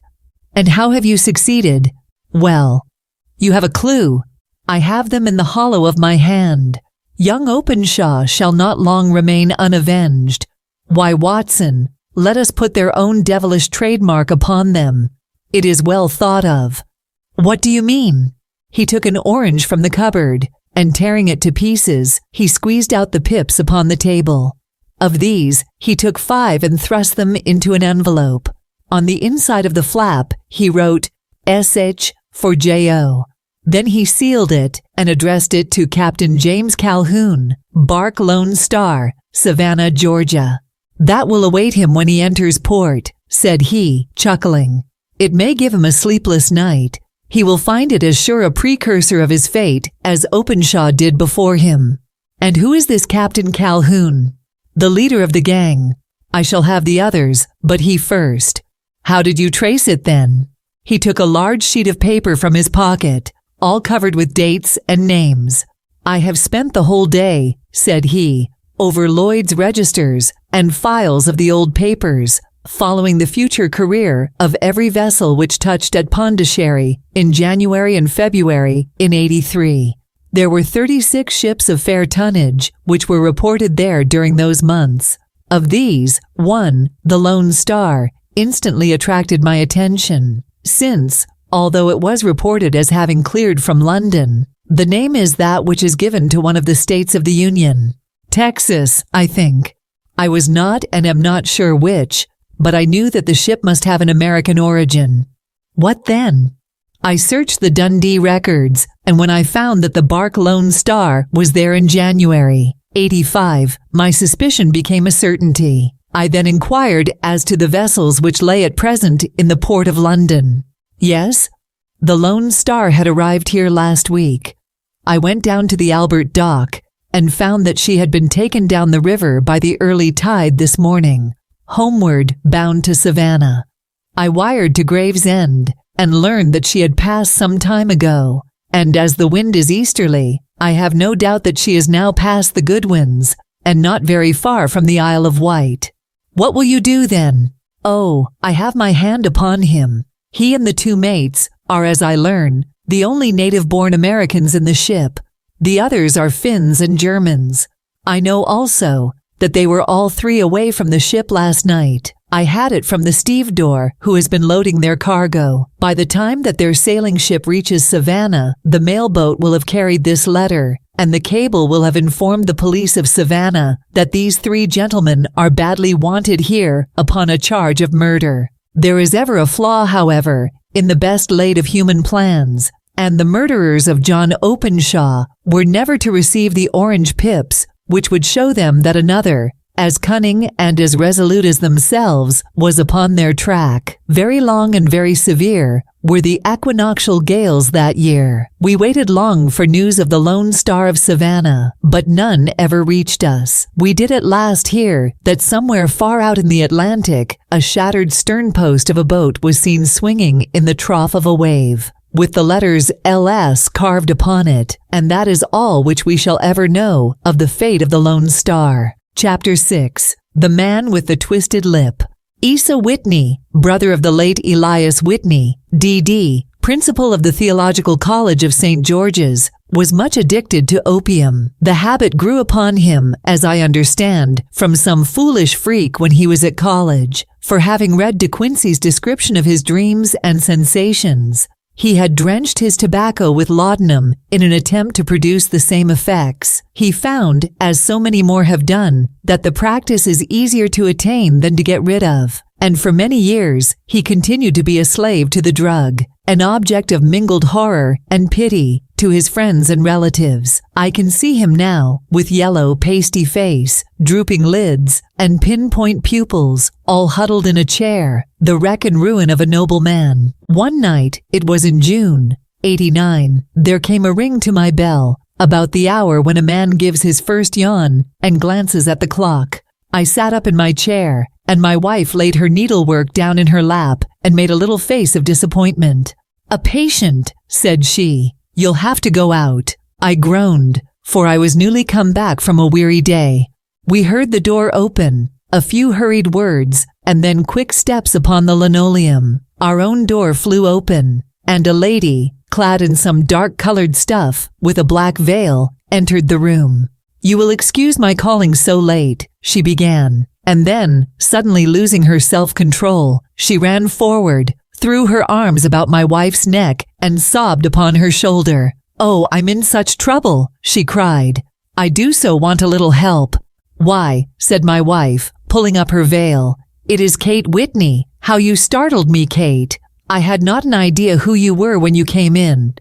"And how have you succeeded?" "Well, you have a clue. I have them in the hollow of my hand. Young Openshaw shall not long remain unavenged. Why, Watson, let us put their own devilish trademark upon them. It is well thought of." "What do you mean?" He took an orange from the cupboard, and tearing it to pieces, he squeezed out the pips upon the table. Of these, he took 5 and thrust them into an envelope. On the inside of the flap, he wrote S.H. for J.O. Then he sealed it and addressed it to Captain James Calhoun, Bark Lone Star, Savannah, Georgia. "That will await him when he enters port," said he, chuckling. "It may give him a sleepless night. He will find it as sure a precursor of his fate as Openshaw did before him. And who is this Captain Calhoun? The leader of the gang. I shall have the others, but he first. How did you trace it then? He took a large sheet of paper from his pocket, all covered with dates and names. I have spent the whole day, said he, over Lloyd's registers and files of the old papers, following the future career of every vessel which touched at Pondicherry in January and February in '83. There were 36 ships of fair tonnage which were reported there during those months. Of these, one, the Lone Star, instantly attracted my attention, since, although it was reported as having cleared from London, the name is that which is given to one of the states of the Union. Texas, I think. I was not and am not sure which, but I knew that the ship must have an American origin. What then? I searched the Dundee records, and when I found that the bark Lone Star was there in January '85, my suspicion became a certainty. I then inquired as to the vessels which lay at present in the port of London. Yes, the Lone Star had arrived here last week. I went down to the Albert Dock and found that she had been taken down the river by the early tide this morning, homeward bound to Savannah. I wired to Gravesend and learned that she had passed some time ago, and as the wind is easterly, I have no doubt that she is now past the Goodwins and not very far from the Isle of Wight. What will you do then? Oh, I have my hand upon him. He and the two mates are, as I learn, the only native-born Americans in the ship. The others are Finns and Germans. I know also that they were all three away from the ship last night. I had it from the stevedore who has been loading their cargo. By the time that their sailing ship reaches Savannah, the mailboat will have carried this letter, and the cable will have informed the police of Savannah that these three gentlemen are badly wanted here upon a charge of murder. There is ever a flaw, however, in the best laid of human plans, and the murderers of John Openshaw were never to receive the orange pips which would show them that another, as cunning and as resolute as themselves, was upon their track. Very long and very severe were the equinoctial gales that year. We waited long for news of the Lone Star of Savannah, but none ever reached us. We did at last hear that somewhere far out in the Atlantic, a shattered sternpost of a boat was seen swinging in the trough of a wave, with the letters LS carved upon it, and that is all which we shall ever know of the fate of the Lone Star. Chapter 6. The Man with the Twisted Lip. Asa Whitney, brother of the late Elias Whitney, D.D., principal of the Theological College of St. George's, was much addicted to opium. The habit grew upon him, as I understand, from some foolish freak when he was at college, for having read De Quincey's description of his dreams and sensations. He had drenched his tobacco with laudanum in an attempt to produce the same effects. He found, as so many more have done, that the practice is easier to attain than to get rid of, and for many years he continued to be a slave to the drug, an object of mingled horror and pity to his friends and relatives. I can see him now, with yellow, pasty face, drooping lids, and pinpoint pupils, all huddled in a chair, the wreck and ruin of a noble man. One night, it was in June, '89, there came a ring to my bell, about the hour when a man gives his first yawn and glances at the clock. I sat up in my chair, and my wife laid her needlework down in her lap and made a little face of disappointment. "A patient," said she. "You'll have to go out." I groaned, for I was newly come back from a weary day. We heard the door open, a few hurried words, and then quick steps upon the linoleum. Our own door flew open, and a lady, clad in some dark-colored stuff, with a black veil, entered the room. "You will excuse my calling so late," she began, and then, suddenly losing her self-control, she ran forward, threw her arms about my wife's neck, and sobbed upon her shoulder. "Oh, I'm in such trouble," she cried. "I do so want a little help." "Why," said my wife, pulling up her veil, "it is Kate Whitney. How you startled me, Kate. I had not an idea who you were when you came in.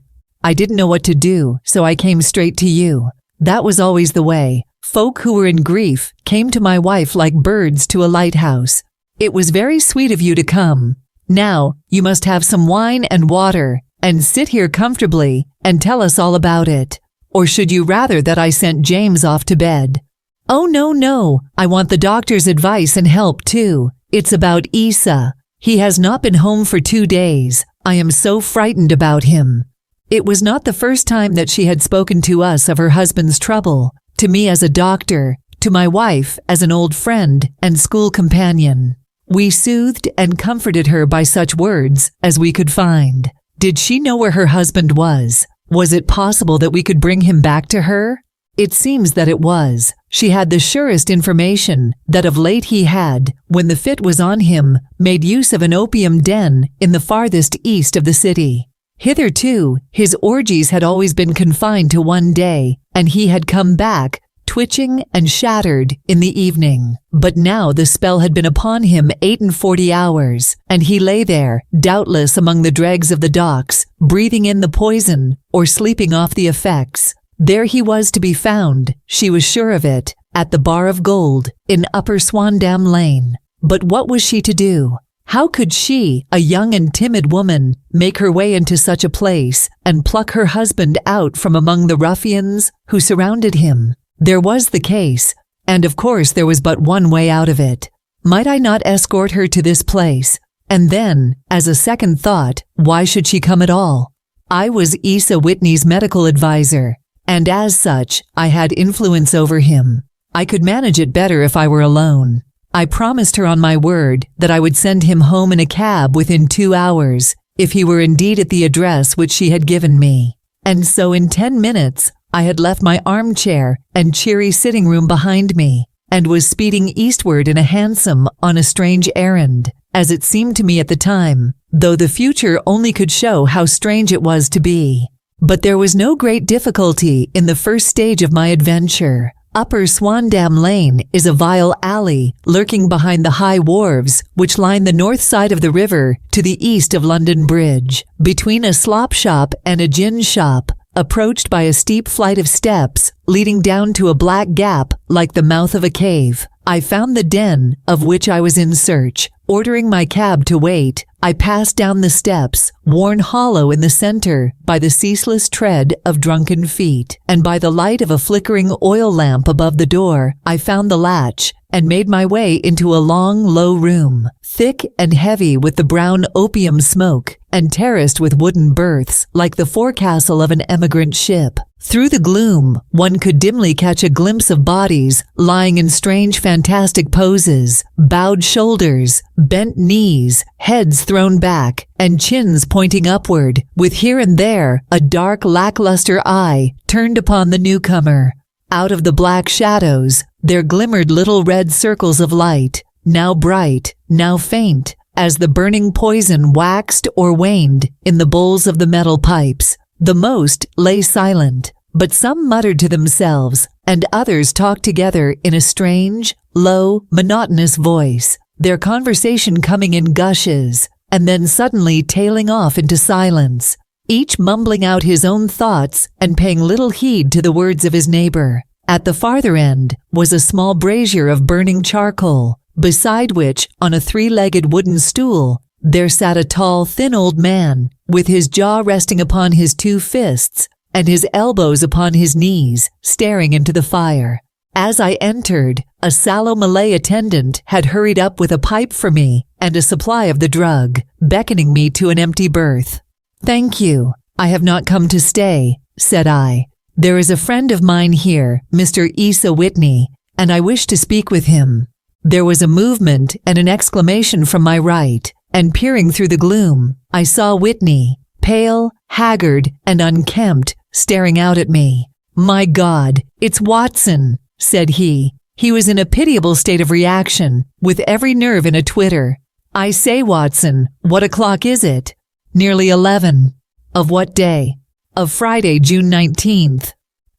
I didn't know what to do, so I came straight to you." That was always the way. Folk who were in grief came to my wife like birds to a lighthouse. "It was very sweet of you to come. Now, you must have some wine and water, and sit here comfortably and tell us all about it? Or should you rather that I sent James off to bed? Oh, no. I want the doctor's advice and help too. It's about Isa. He has not been home for 2 days. I am so frightened about him. It was not the first time that she had spoken to us of her husband's trouble, to me as a doctor, to my wife as an old friend and school companion. We soothed and comforted her by such words as we could find. Did she know where her husband was? Was it possible that we could bring him back to her? It seems that it was. She had the surest information that of late he had, when the fit was on him, made use of an opium den in the farthest east of the city. Hitherto, his orgies had always been confined to one day, and he had come back, twitching and shattered, in the evening. But now the spell had been upon him 48 hours, and he lay there, doubtless among the dregs of the docks, breathing in the poison, or sleeping off the effects. There he was to be found, she was sure of it, at the Bar of Gold, in Upper Swandam Lane. But what was she to do? How could she, a young and timid woman, make her way into such a place and pluck her husband out from among the ruffians who surrounded him? There was the case, and of course there was but one way out of it. Might I not escort her to this place? And then, as a second thought, why should she come at all? I was Isa Whitney's medical advisor, and as such, I had influence over him. I could manage it better if I were alone. I promised her on my word that I would send him home in a cab within 2 hours, if he were indeed at the address which she had given me. And so in 10 minutes, I had left my armchair and cheery sitting room behind me, and was speeding eastward in a hansom on a strange errand, as it seemed to me at the time, though the future only could show how strange it was to be. But there was no great difficulty in the first stage of my adventure. Upper Swandam Lane is a vile alley lurking behind the high wharves which line the north side of the river to the east of London Bridge, between a slop shop and a gin shop, approached by a steep flight of steps leading down to a black gap like the mouth of a cave. I found the den of which I was in search. Ordering my cab to wait, I passed down the steps, worn hollow in the center by the ceaseless tread of drunken feet, and by the light of a flickering oil lamp above the door, I found the latch and made my way into a long, low room, thick and heavy with the brown opium smoke, and terraced with wooden berths like the forecastle of an emigrant ship. Through the gloom, one could dimly catch a glimpse of bodies lying in strange fantastic poses, bowed shoulders, bent knees, heads thrown back, and chins pointing upward, with here and there a dark lackluster eye turned upon the newcomer. Out of the black shadows, there glimmered little red circles of light, now bright, now faint, as the burning poison waxed or waned in the bowls of the metal pipes. The most lay silent, but some muttered to themselves, and others talked together in a strange, low, monotonous voice, their conversation coming in gushes, and then suddenly tailing off into silence, each mumbling out his own thoughts and paying little heed to the words of his neighbor. At the farther end was a small brazier of burning charcoal, beside which, on a 3-legged wooden stool, there sat a tall, thin old man, with his jaw resting upon his 2 fists, and his elbows upon his knees, staring into the fire. As I entered, a sallow Malay attendant had hurried up with a pipe for me and a supply of the drug, beckoning me to an empty berth. "Thank you. I have not come to stay," said I. "There is a friend of mine here, Mr. Isa Whitney, and I wish to speak with him." There was a movement and an exclamation from my right, and peering through the gloom, I saw Whitney, pale, haggard, and unkempt, staring out at me. "My God, it's Watson," said he. He was in a pitiable state of reaction, with every nerve in a twitter. "I say, Watson, what o'clock is it?" "Nearly 11. "Of what day?" "Of Friday, June 19th.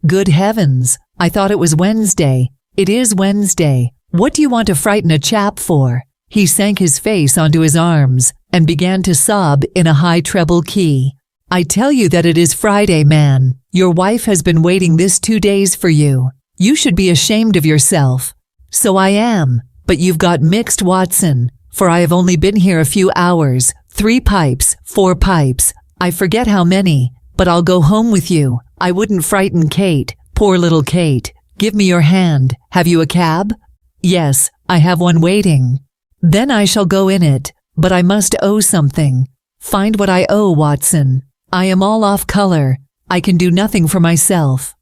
"Good heavens, I thought it was Wednesday." "It is Wednesday. What do you want to frighten a chap for?" He sank his face onto his arms and began to sob in a high treble key. "I tell you that it is Friday, man. Your wife has been waiting this 2 days for you. You should be ashamed of yourself." "So I am, but you've got mixed, Watson, for I have only been here a few hours. 3 pipes, 4 pipes. I forget how many, but I'll go home with you. I wouldn't frighten Kate. Poor little Kate. Give me your hand. Have you a cab? Yes, I have one waiting. Then I shall go in it, but I must owe something. Find what I owe, Watson. I am all off color. I can do nothing for myself.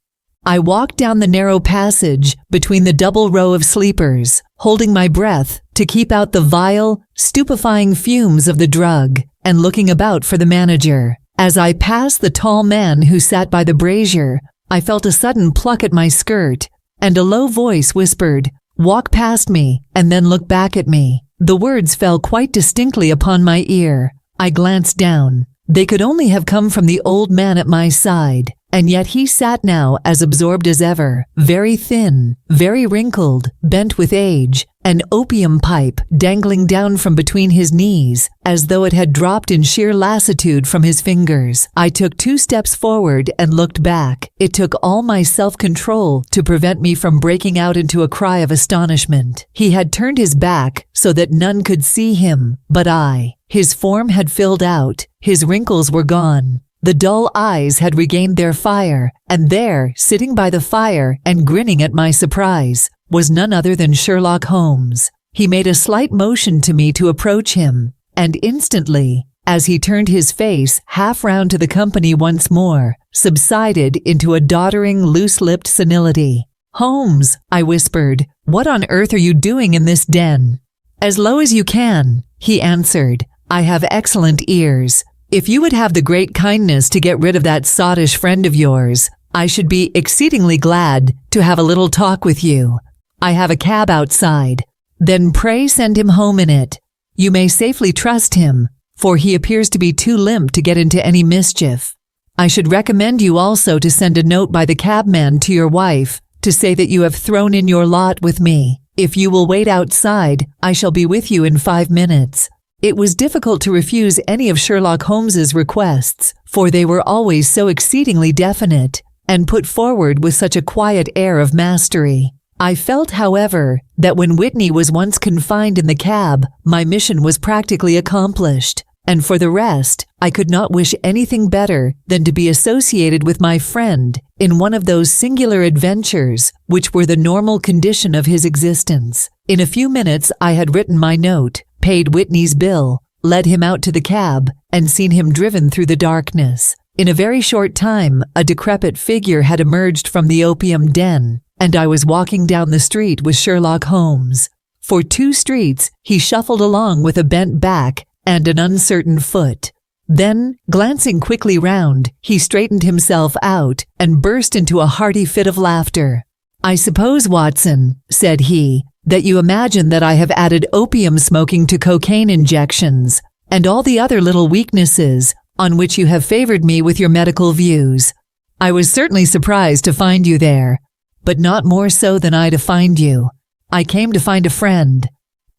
I walked down the narrow passage between the double row of sleepers, holding my breath to keep out the vile, stupefying fumes of the drug, and looking about for the manager. As I passed the tall man who sat by the brazier, I felt a sudden pluck at my skirt, and a low voice whispered, "Walk past me, and then look back at me." The words fell quite distinctly upon my ear. I glanced down. They could only have come from the old man at my side, and yet he sat now as absorbed as ever, very thin, very wrinkled, bent with age, an opium pipe dangling down from between his knees, as though it had dropped in sheer lassitude from his fingers. I took 2 steps forward and looked back. It took all my self-control to prevent me from breaking out into a cry of astonishment. He had turned his back so that none could see him but I. His form had filled out. His wrinkles were gone. The dull eyes had regained their fire, and there, sitting by the fire and grinning at my surprise, was none other than Sherlock Holmes. He made a slight motion to me to approach him, and instantly, as he turned his face half round to the company once more, subsided into a doddering, loose-lipped senility. "Holmes," I whispered, "what on earth are you doing in this den?" "As low as you can," he answered. "I have excellent ears. If you would have the great kindness to get rid of that sottish friend of yours, I should be exceedingly glad to have a little talk with you. I have a cab outside. Then pray send him home in it. You may safely trust him, for he appears to be too limp to get into any mischief. I should recommend you also to send a note by the cabman to your wife to say that you have thrown in your lot with me. If you will wait outside, I shall be with you in 5 minutes." It was difficult to refuse any of Sherlock Holmes's requests, for they were always so exceedingly definite, and put forward with such a quiet air of mastery. I felt, however, that when Whitney was once confined in the cab, my mission was practically accomplished, and for the rest, I could not wish anything better than to be associated with my friend in one of those singular adventures which were the normal condition of his existence. In a few minutes I had written my note, paid Whitney's bill, led him out to the cab, and seen him driven through the darkness. In a very short time, a decrepit figure had emerged from the opium den, and I was walking down the street with Sherlock Holmes. For 2 streets, he shuffled along with a bent back and an uncertain foot. Then, glancing quickly round, he straightened himself out and burst into a hearty fit of laughter. "I suppose, Watson," said he, "that you imagine that I have added opium smoking to cocaine injections and all the other little weaknesses on which you have favored me with your medical views. I was certainly surprised to find you there, but not more so than I to find you. I came to find a friend,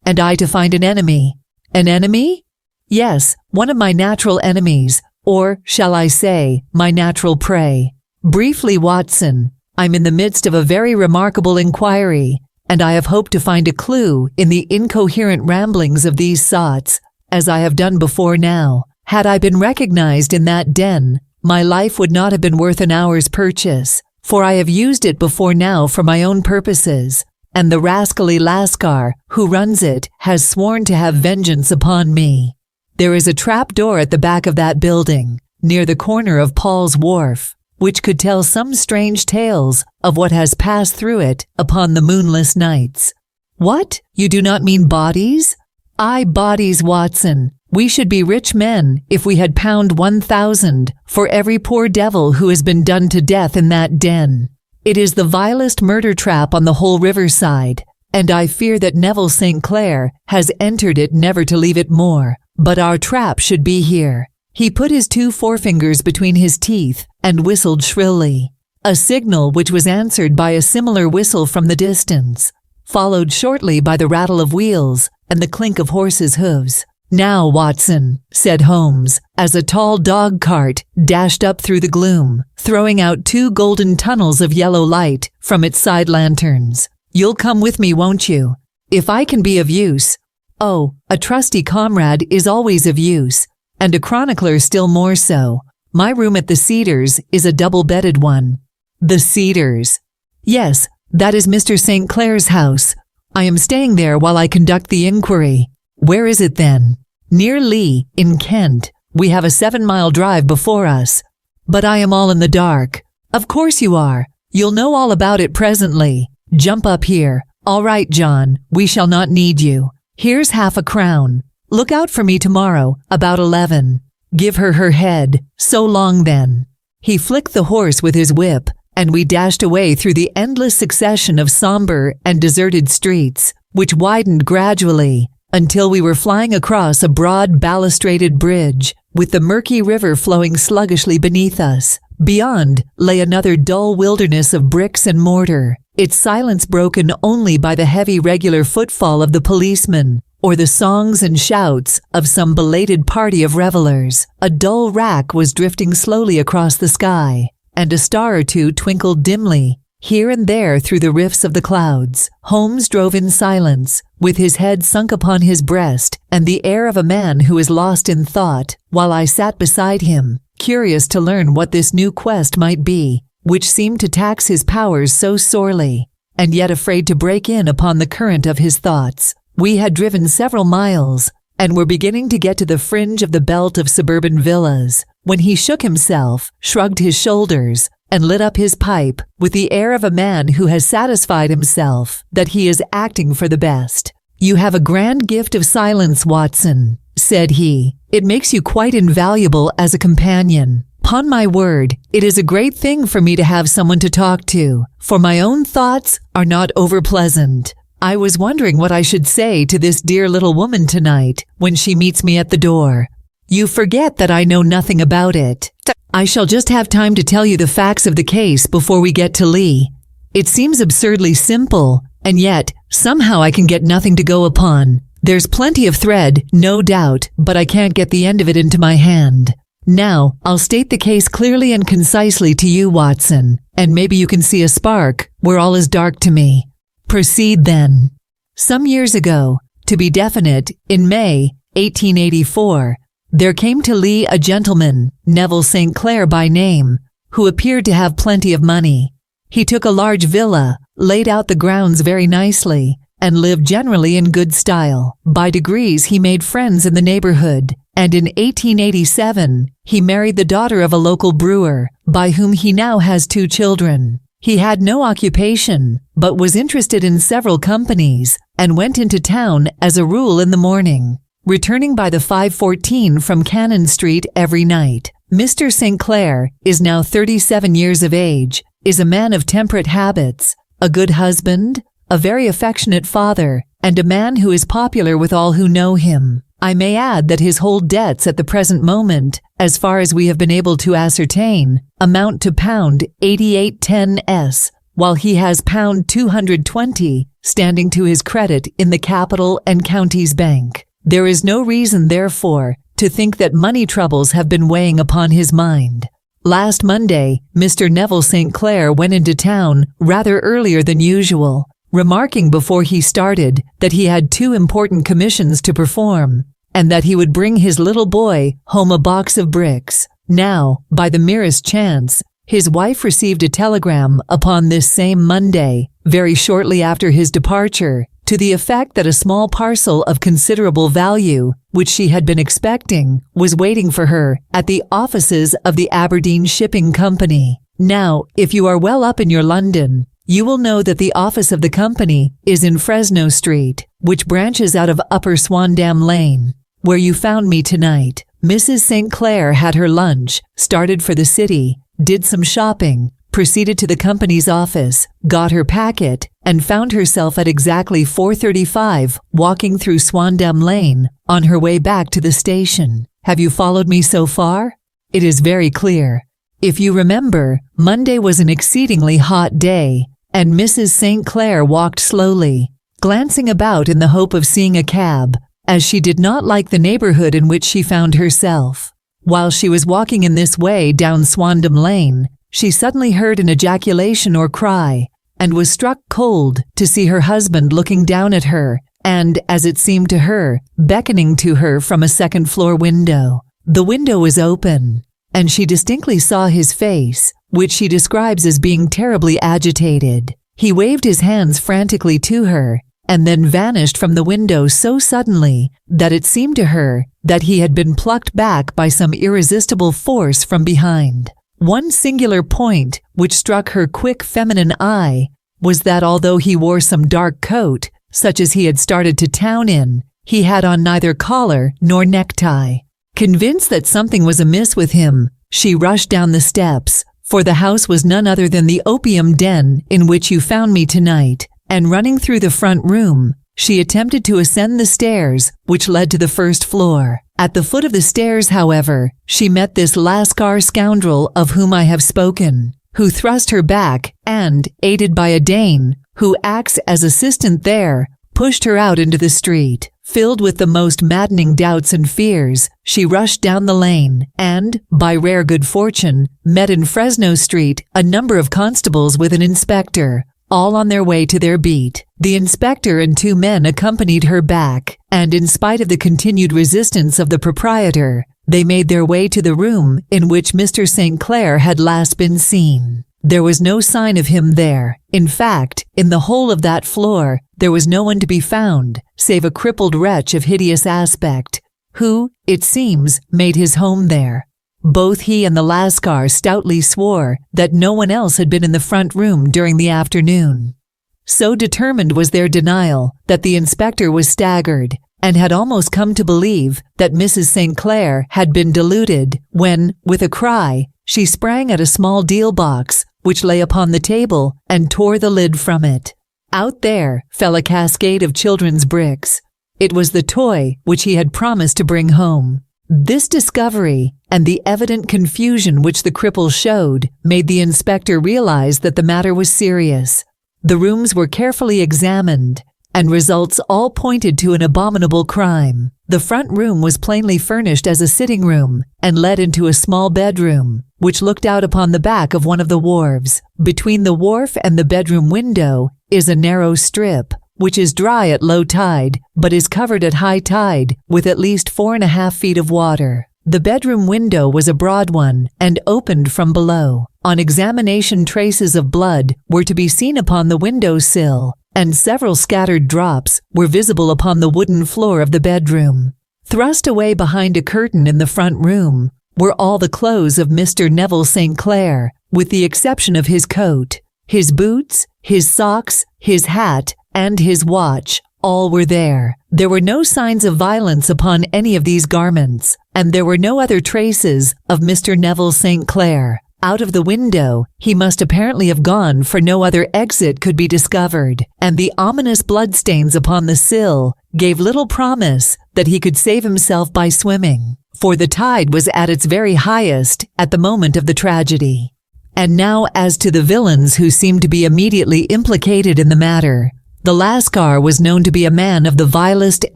and I to find an enemy." "An enemy?" "Yes, one of my natural enemies, or, shall I say, my natural prey. Briefly, Watson, I'm in the midst of a very remarkable inquiry, and I have hoped to find a clue in the incoherent ramblings of these sots, as I have done before now. Had I been recognized in that den, my life would not have been worth an hour's purchase, for I have used it before now for my own purposes, and the rascally Lascar who runs it has sworn to have vengeance upon me. There is a trap door at the back of that building, near the corner of Paul's Wharf, which could tell some strange tales of what has passed through it upon the moonless nights." "What? You do not mean bodies?" "Aye, bodies, Watson. We should be rich men if we had pound 1,000 for every poor devil who has been done to death in that den. It is the vilest murder trap on the whole riverside, and I fear that Neville St. Clair has entered it never to leave it more. But our trap should be here." He put his 2 forefingers between his teeth and whistled shrilly, a signal which was answered by a similar whistle from the distance, followed shortly by the rattle of wheels and the clink of horses' hooves. "Now, Watson," said Holmes, as a tall dog-cart dashed up through the gloom, throwing out 2 golden tunnels of yellow light from its side lanterns. "You'll come with me, won't you? If I can be of use—" "Oh, a trusty comrade is always of use. and a chronicler still more so. My room at the Cedars is a double-bedded one. The Cedars. Yes, that is Mr. St. Clair's house. I am staying there while I conduct the inquiry. Where is it then? Near Lee, in Kent. We have a 7-mile drive before us. But I am all in the dark. Of course you are. You'll know all about it presently. Jump up here. All right, John, we shall not need you. Here's half a crown. Look out for me tomorrow, about 11. Give her her head. So long then. He flicked the horse with his whip, and we dashed away through the endless succession of somber and deserted streets, which widened gradually until we were flying across a broad balustraded bridge, with the murky river flowing sluggishly beneath us. Beyond lay another dull wilderness of bricks and mortar, its silence broken only by the heavy regular footfall of the policeman, or the songs and shouts of some belated party of revelers. A dull wrack was drifting slowly across the sky, and a star or two twinkled dimly, here and there through the rifts of the clouds. Holmes drove in silence, with his head sunk upon his breast, and the air of a man who is lost in thought, while I sat beside him, curious to learn what this new quest might be, which seemed to tax his powers so sorely, and yet afraid to break in upon the current of his thoughts. We had driven several miles, and were beginning to get to the fringe of the belt of suburban villas, when he shook himself, shrugged his shoulders, and lit up his pipe with the air of a man who has satisfied himself that he is acting for the best. "You have a grand gift of silence, Watson," said he. "It makes you quite invaluable as a companion. 'Pon my word, it is a great thing for me to have someone to talk to, for my own thoughts are not over-pleasant. I was wondering what I should say to this dear little woman tonight when she meets me at the door. You forget that I know nothing about it. I shall just have time to tell you the facts of the case before we get to Lee. It seems absurdly simple, and yet somehow I can get nothing to go upon. There's plenty of thread, no doubt, but I can't get the end of it into my hand. Now, I'll state the case clearly and concisely to you, Watson, and maybe you can see a spark where all is dark to me. Proceed then. Some years ago, to be definite, in May 1884, there came to Lee a gentleman, Neville St. Clair by name, who appeared to have plenty of money. He took a large villa, laid out the grounds very nicely, and lived generally in good style. By degrees he made friends in the neighborhood, and in 1887 he married the daughter of a local brewer, by whom he now has 2 children. He had no occupation, but was interested in several companies, and went into town as a rule in the morning, returning by the 5:14 from Cannon Street every night. Mr. St. Clair is now 37 years of age, is a man of temperate habits, a good husband, a very affectionate father, and a man who is popular with all who know him. I may add that his whole debts at the present moment, as far as we have been able to ascertain, amount to £8810s, while he has £220 standing to his credit in the Capital and Counties Bank. There is no reason, therefore, to think that money troubles have been weighing upon his mind. Last Monday, Mr. Neville St. Clair went into town rather earlier than usual, remarking before he started that he had 2 important commissions to perform, and that he would bring his little boy home a box of bricks. Now, by the merest chance, his wife received a telegram upon this same Monday, very shortly after his departure, to the effect that a small parcel of considerable value, which she had been expecting, was waiting for her at the offices of the Aberdeen Shipping Company. Now, if you are well up in your London, you will know that the office of the company is in Fresno Street, which branches out of Upper Swandam Lane, where you found me tonight. Mrs. St. Clair had her lunch, started for the city, did some shopping, proceeded to the company's office, got her packet, and found herself at exactly 4:35 walking through Swandam Lane on her way back to the station. Have you followed me so far? It is very clear. If you remember, Monday was an exceedingly hot day, and Mrs. St. Clair walked slowly, glancing about in the hope of seeing a cab, as she did not like the neighborhood in which she found herself. While she was walking in this way down Swandam Lane, she suddenly heard an ejaculation or cry, and was struck cold to see her husband looking down at her, and, as it seemed to her, beckoning to her from a second-floor window. The window was open, and she distinctly saw his face, which she describes as being terribly agitated. He waved his hands frantically to her, and then vanished from the window so suddenly that it seemed to her that he had been plucked back by some irresistible force from behind. One singular point which struck her quick feminine eye was that although he wore some dark coat, such as he had started to town in, he had on neither collar nor necktie. Convinced that something was amiss with him, she rushed down the steps, for the house was none other than the opium den in which you found me tonight, and running through the front room, she attempted to ascend the stairs which led to the first floor. At the foot of the stairs, however, she met this Lascar scoundrel of whom I have spoken, who thrust her back and, aided by a Dane, who acts as assistant there, pushed her out into the street. Filled with the most maddening doubts and fears, she rushed down the lane and, by rare good fortune, met in Fresno Street a number of constables with an inspector, all on their way to their beat. The inspector and 2 men accompanied her back, and in spite of the continued resistance of the proprietor, they made their way to the room in which Mr. St. Clair had last been seen. There was no sign of him there. In fact, in the whole of that floor, there was no one to be found, save a crippled wretch of hideous aspect, who, it seems, made his home there. Both he and the Lascar stoutly swore that no one else had been in the front room during the afternoon. So determined was their denial that the inspector was staggered, and had almost come to believe that Mrs. St. Clair had been deluded when, with a cry, she sprang at a small deal box which lay upon the table and tore the lid from it. Out there fell a cascade of children's bricks. It was the toy which he had promised to bring home. This discovery and the evident confusion which the cripple showed made the inspector realize that the matter was serious. The rooms were carefully examined, and results all pointed to an abominable crime. The front room was plainly furnished as a sitting room and led into a small bedroom, which looked out upon the back of one of the wharves. Between the wharf and the bedroom window is a narrow strip, which is dry at low tide, but is covered at high tide with at least 4.5 feet of water. The bedroom window was a broad one and opened from below. On examination, traces of blood were to be seen upon the window sill, and several scattered drops were visible upon the wooden floor of the bedroom. Thrust away behind a curtain in the front room were all the clothes of Mr. Neville St. Clair, with the exception of his coat. His boots, his socks, his hat, and his watch, all were there. There were no signs of violence upon any of these garments, and there were no other traces of Mr. Neville St. Clair. Out of the window, he must apparently have gone, for no other exit could be discovered, and the ominous bloodstains upon the sill gave little promise that he could save himself by swimming, for the tide was at its very highest at the moment of the tragedy. And now as to the villains who seemed to be immediately implicated in the matter. The Lascar was known to be a man of the vilest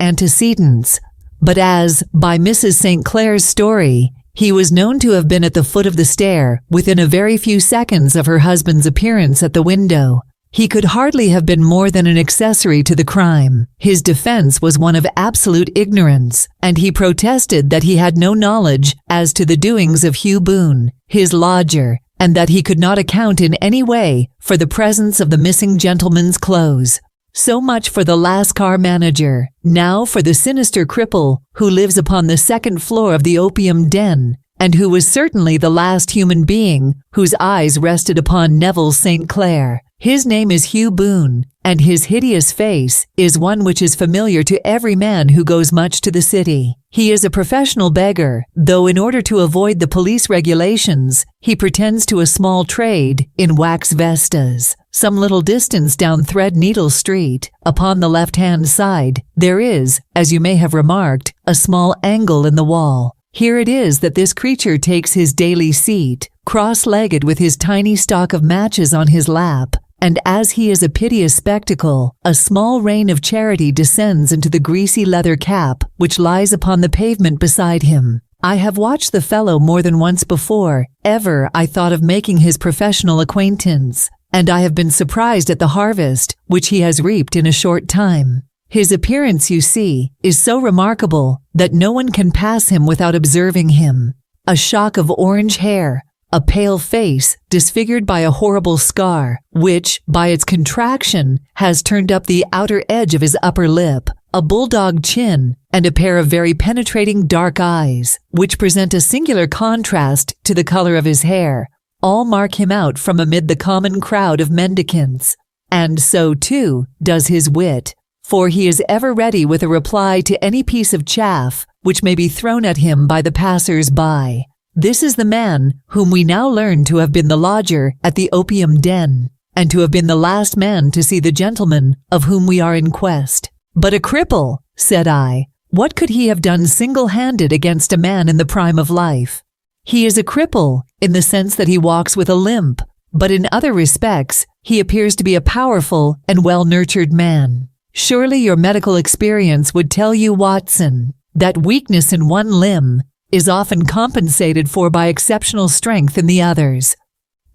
antecedents, but as, by Mrs. St. Clair's story, he was known to have been at the foot of the stair within a very few seconds of her husband's appearance at the window, he could hardly have been more than an accessory to the crime. His defense was one of absolute ignorance, and he protested that he had no knowledge as to the doings of Hugh Boone, his lodger, and that he could not account in any way for the presence of the missing gentleman's clothes. So much for the Lascar manager. Now for the sinister cripple who lives upon the second floor of the opium den, and who was certainly the last human being whose eyes rested upon Neville St. Clair. His name is Hugh Boone, and his hideous face is one which is familiar to every man who goes much to the city. He is a professional beggar, though in order to avoid the police regulations, he pretends to a small trade in wax vestas. Some little distance down Threadneedle Street, upon the left-hand side, there is, as you may have remarked, a small angle in the wall. Here it is that this creature takes his daily seat, cross-legged with his tiny stock of matches on his lap, and as he is a piteous spectacle, a small rain of charity descends into the greasy leather cap which lies upon the pavement beside him. I have watched the fellow more than once before ever I thought of making his professional acquaintance, and I have been surprised at the harvest which he has reaped in a short time. His appearance, you see, is so remarkable that no one can pass him without observing him. A shock of orange hair, a pale face disfigured by a horrible scar, which, by its contraction, has turned up the outer edge of his upper lip, a bulldog chin, and a pair of very penetrating dark eyes, which present a singular contrast to the color of his hair, all mark him out from amid the common crowd of mendicants. And so, too, does his wit, for he is ever ready with a reply to any piece of chaff which may be thrown at him by the passers-by. This is the man whom we now learn to have been the lodger at the opium den, and to have been the last man to see the gentleman of whom we are in quest. But a cripple, said I. What could he have done single-handed against a man in the prime of life? He is a cripple in the sense that he walks with a limp, but in other respects he appears to be a powerful and well-nurtured man. Surely your medical experience would tell you, Watson, that weakness in one limb is often compensated for by exceptional strength in the others.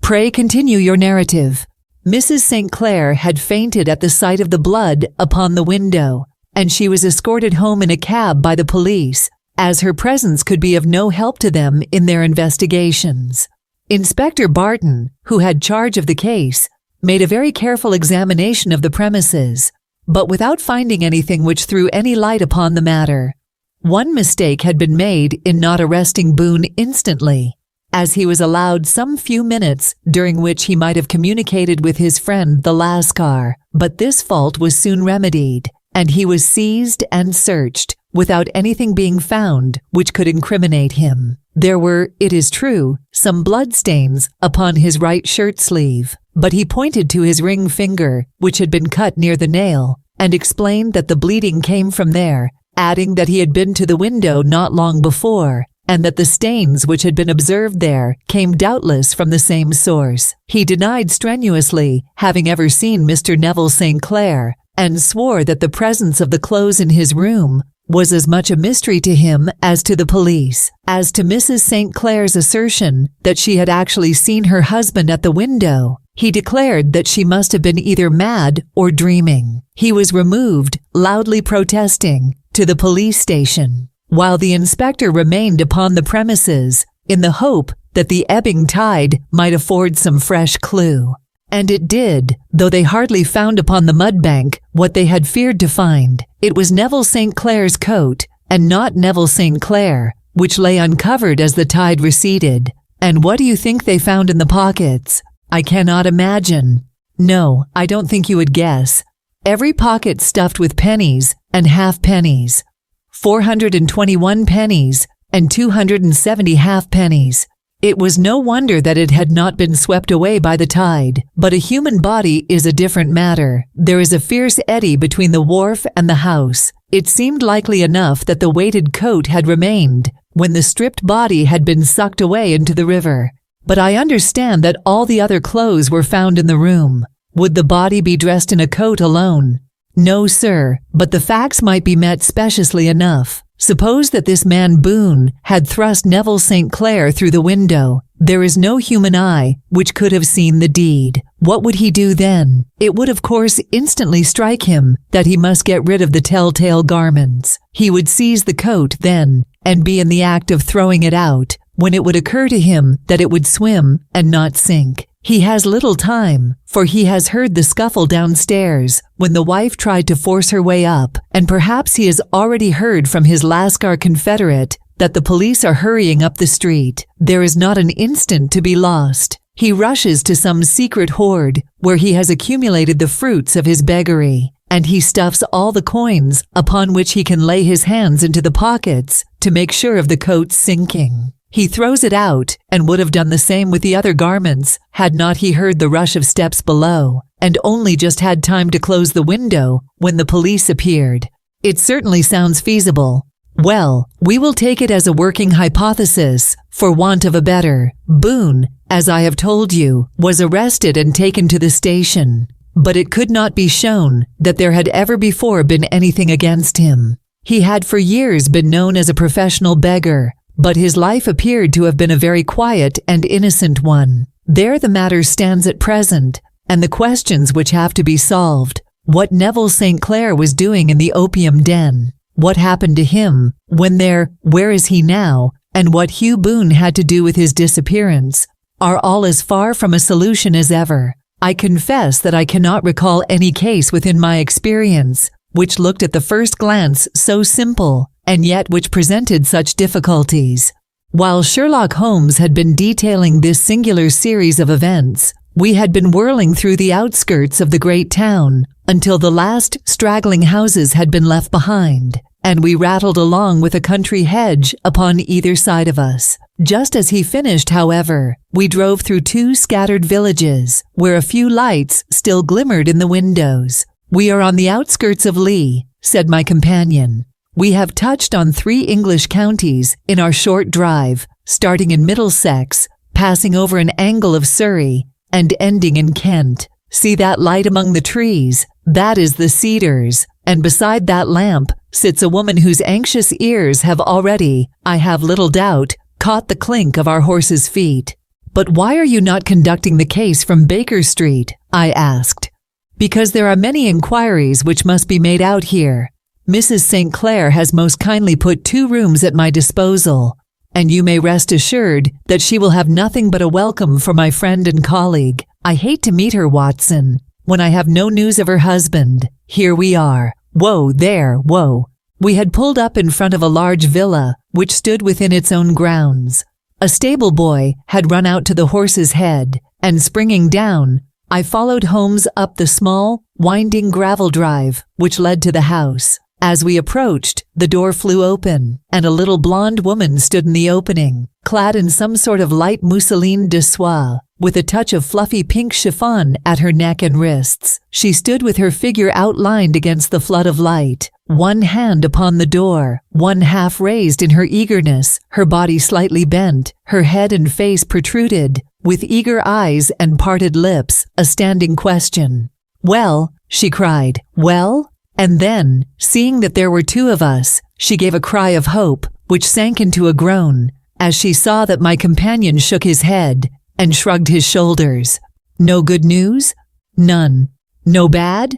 Pray continue your narrative. Mrs. St. Clair had fainted at the sight of the blood upon the window, and she was escorted home in a cab by the police, as her presence could be of no help to them in their investigations. Inspector Barton, who had charge of the case, made a very careful examination of the premises, but without finding anything which threw any light upon the matter. One mistake had been made in not arresting Boone instantly, as he was allowed some few minutes during which he might have communicated with his friend the Lascar, but this fault was soon remedied, and he was seized and searched, without anything being found which could incriminate him. There were, it is true, some bloodstains upon his right shirt sleeve, but he pointed to his ring finger, which had been cut near the nail, and explained that the bleeding came from there, adding that he had been to the window not long before, and that the stains which had been observed there came doubtless from the same source. He denied strenuously having ever seen Mr. Neville St. Clair, and swore that the presence of the clothes in his room was as much a mystery to him as to the police. As to Mrs. St. Clair's assertion that she had actually seen her husband at the window, he declared that she must have been either mad or dreaming. He was removed, loudly protesting, to the police station, while the inspector remained upon the premises in the hope that the ebbing tide might afford some fresh clue. And it did, though they hardly found upon the mudbank what they had feared to find. It was Neville St. Clair's coat, and not Neville St. Clair, which lay uncovered as the tide receded. And what do you think they found in the pockets? I cannot imagine. No, I don't think you would guess. Every pocket stuffed with pennies and half-pennies. 421 pennies and 270 half-pennies. It was no wonder that it had not been swept away by the tide, but a human body is a different matter. There is a fierce eddy between the wharf and the house. It seemed likely enough that the weighted coat had remained when the stripped body had been sucked away into the river. But I understand that all the other clothes were found in the room. Would the body be dressed in a coat alone? No, sir, but the facts might be met speciously enough. Suppose that this man Boone had thrust Neville St. Clair through the window. There is no human eye which could have seen the deed. What would he do then? It would of course instantly strike him that he must get rid of the telltale garments. He would seize the coat then, and be in the act of throwing it out, when it would occur to him that it would swim and not sink. He has little time, for he has heard the scuffle downstairs when the wife tried to force her way up, and perhaps he has already heard from his Lascar confederate that the police are hurrying up the street. There is not an instant to be lost. He rushes to some secret hoard where he has accumulated the fruits of his beggary, and he stuffs all the coins upon which he can lay his hands into the pockets to make sure of the coat's sinking. He throws it out, and would have done the same with the other garments had not he heard the rush of steps below, and only just had time to close the window when the police appeared. It certainly sounds feasible. Well, we will take it as a working hypothesis, for want of a better. Boone, as I have told you, was arrested and taken to the station, but it could not be shown that there had ever before been anything against him. He had for years been known as a professional beggar, but his life appeared to have been a very quiet and innocent one. There the matter stands at present, and the questions which have to be solved What Neville St. Clair was doing in the opium den, what happened to him, where is he now, and what Hugh Boone had to do with his disappearance, are all as far from a solution as ever. I confess that I cannot recall any case within my experience which looked at the first glance so simple, and yet which presented such difficulties. While Sherlock Holmes had been detailing this singular series of events, we had been whirling through the outskirts of the great town until the last straggling houses had been left behind, and we rattled along with a country hedge upon either side of us. Just as he finished, however, we drove through 2 scattered villages, where a few lights still glimmered in the windows. "We are on the outskirts of Lee," said my companion. "We have touched on 3 English counties in our short drive, starting in Middlesex, passing over an angle of Surrey, and ending in Kent. See that light among the trees? That is the Cedars, and beside that lamp sits a woman whose anxious ears have already, I have little doubt, caught the clink of our horses' feet." "But why are you not conducting the case from Baker Street?" I asked. "Because there are many inquiries which must be made out here. Mrs. St. Clair has most kindly put 2 rooms at my disposal, and you may rest assured that she will have nothing but a welcome for my friend and colleague. I hate to meet her, Watson, when I have no news of her husband. Here we are. Whoa, there, whoa." We had pulled up in front of a large villa, which stood within its own grounds. A stable boy had run out to the horse's head, and springing down, I followed Holmes up the small, winding gravel drive which led to the house. As we approached, the door flew open, and a little blonde woman stood in the opening, clad in some sort of light mousseline de soie, with a touch of fluffy pink chiffon at her neck and wrists. She stood with her figure outlined against the flood of light, one hand upon the door, one half raised in her eagerness, her body slightly bent, her head and face protruded, with eager eyes and parted lips, a standing question. "Well?" she cried. "Well?" And then, seeing that there were 2 of us, she gave a cry of hope, which sank into a groan, as she saw that my companion shook his head and shrugged his shoulders. "No good news?" "None." "No bad?"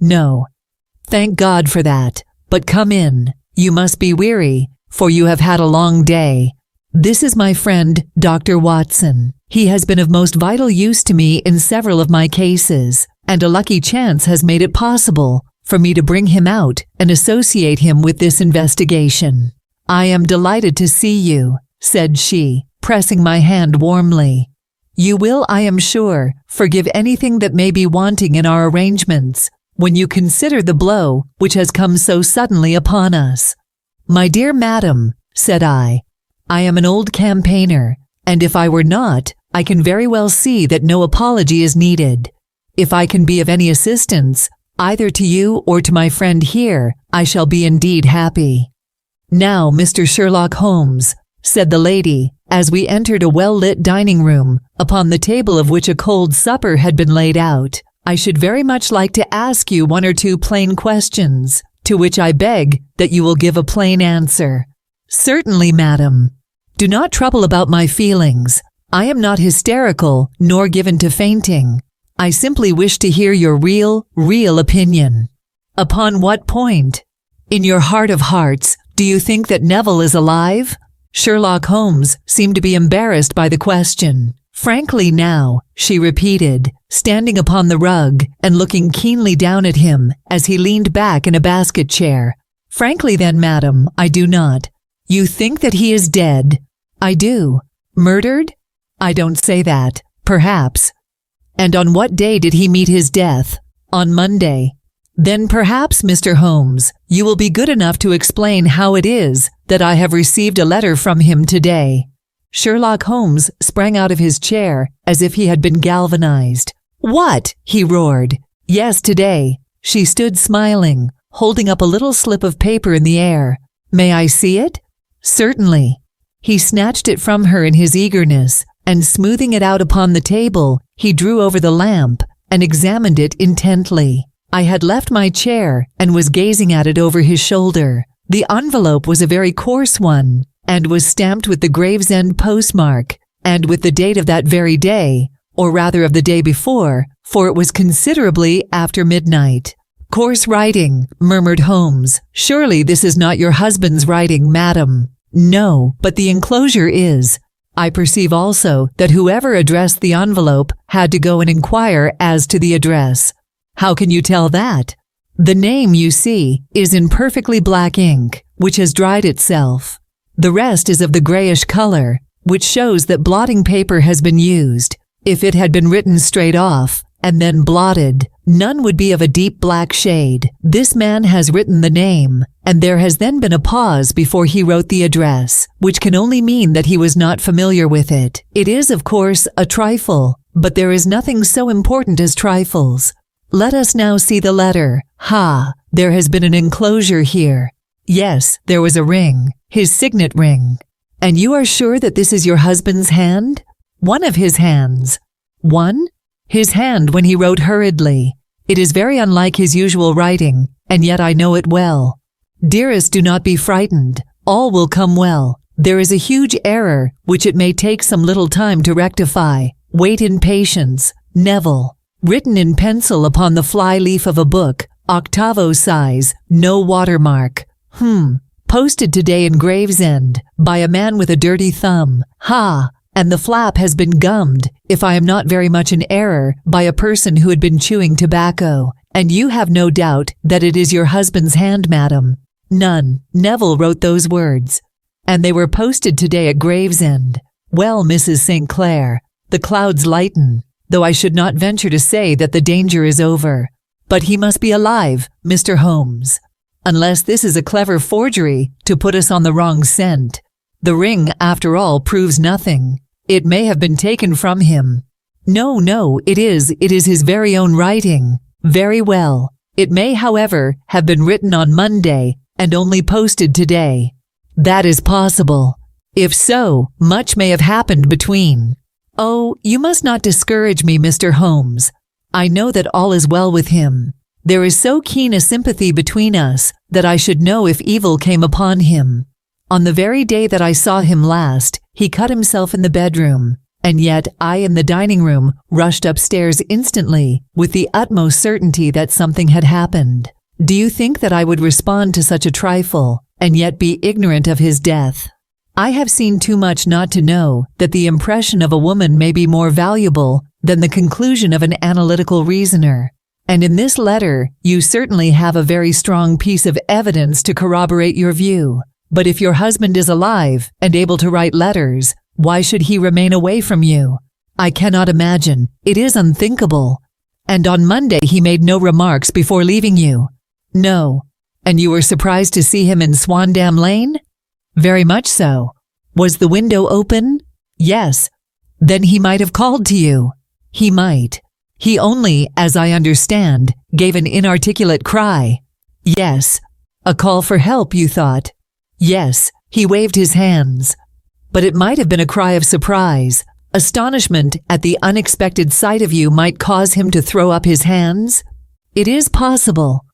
"No." "Thank God for that. But come in. You must be weary, for you have had a long day. This is my friend, Dr. Watson. He has been of most vital use to me in several of my cases, and a lucky chance has made it possible for me to bring him out and associate him with this investigation." "I am delighted to see you," said she, pressing my hand warmly. "You will, I am sure, forgive anything that may be wanting in our arrangements, when you consider the blow which has come so suddenly upon us." "My dear madam," said I am an old campaigner, and if I were not, I can very well see that no apology is needed. If I can be of any assistance, either to you or to my friend here, I shall be indeed happy." "Now, Mr. Sherlock Holmes," said the lady, as we entered a well-lit dining room, upon the table of which a cold supper had been laid out, "I should very much like to ask you 1 or 2 plain questions, to which I beg that you will give a plain answer." "Certainly, madam." "Do not trouble about my feelings. I am not hysterical nor given to fainting. I simply wish to hear your real opinion." "Upon what point?" "In your heart of hearts, do you think that Neville is alive?" Sherlock Holmes seemed to be embarrassed by the question. "Frankly now," she repeated, standing upon the rug and looking keenly down at him as he leaned back in a basket chair. "Frankly then, madam, I do not." "You think that he is dead?" "I do." "Murdered?" "I don't say that. Perhaps." "And on what day did he meet his death?" "On Monday." "Then perhaps, Mr. Holmes, you will be good enough to explain how it is that I have received a letter from him today." Sherlock Holmes sprang out of his chair as if he had been galvanized. "What?" he roared. "Yes, today." She stood smiling, holding up a little slip of paper in the air. "May I see it?" "Certainly." He snatched it from her in his eagerness, and smoothing it out upon the table, he drew over the lamp and examined it intently. I had left my chair and was gazing at it over his shoulder. The envelope was a very coarse one, and was stamped with the Gravesend postmark, and with the date of that very day, or rather of the day before, for it was considerably after midnight. Coarse writing, murmured Holmes. Surely this is not your husband's writing, madam. No, but the enclosure is. I perceive also that whoever addressed the envelope had to go and inquire as to the address. How can you tell that? The name, you see, is in perfectly black ink, which has dried itself. The rest is of the grayish color, which shows that blotting paper has been used. If it had been written straight off, and then blotted, none would be of a deep black shade. This man has written the name, and there has then been a pause before he wrote the address, which can only mean that he was not familiar with it. It is, of course, a trifle, but there is nothing so important as trifles. Let us now see the letter. Ha! There has been an enclosure here. Yes, there was a ring, his signet ring. And you are sure that this is your husband's hand? One of his hands. One? His hand when he wrote hurriedly. It is very unlike his usual writing, and yet I know it well. Dearest, do not be frightened. All will come well. There is a huge error, which it may take some little time to rectify. Wait in patience. Neville. Written in pencil upon the fly-leaf of a book, octavo size, no watermark. Posted today in Gravesend, by a man with a dirty thumb. Ha! And the flap has been gummed, if I am not very much in error, by a person who had been chewing tobacco. And you have no doubt that it is your husband's hand, madam. None. Neville wrote those words. And they were posted today at Gravesend. Well, Mrs. St. Clair, the clouds lighten, though I should not venture to say that the danger is over. But he must be alive, Mr. Holmes. Unless this is a clever forgery to put us on the wrong scent. The ring, after all, proves nothing. It may have been taken from him. No, it is his very own writing. Very well. It may, however, have been written on Monday and only posted today. That is possible. If so, much may have happened between. Oh, you must not discourage me, Mr. Holmes. I know that all is well with him. There is so keen a sympathy between us that I should know if evil came upon him. On the very day that I saw him last, he cut himself in the bedroom, and yet I in the dining room rushed upstairs instantly with the utmost certainty that something had happened. Do you think that I would respond to such a trifle and yet be ignorant of his death? I have seen too much not to know that the impression of a woman may be more valuable than the conclusion of an analytical reasoner. And in this letter, you certainly have a very strong piece of evidence to corroborate your view. But if your husband is alive and able to write letters, why should he remain away from you? I cannot imagine. It is unthinkable. And on Monday he made no remarks before leaving you? No. And you were surprised to see him in Swandam Lane? Very much so. Was the window open? Yes. Then he might have called to you. He might. He only, as I understand, gave an inarticulate cry. Yes. A call for help, you thought? Yes. He waved his hands. But it might have been a cry of surprise. Astonishment at the unexpected sight of you might cause him to throw up his hands? It is possible.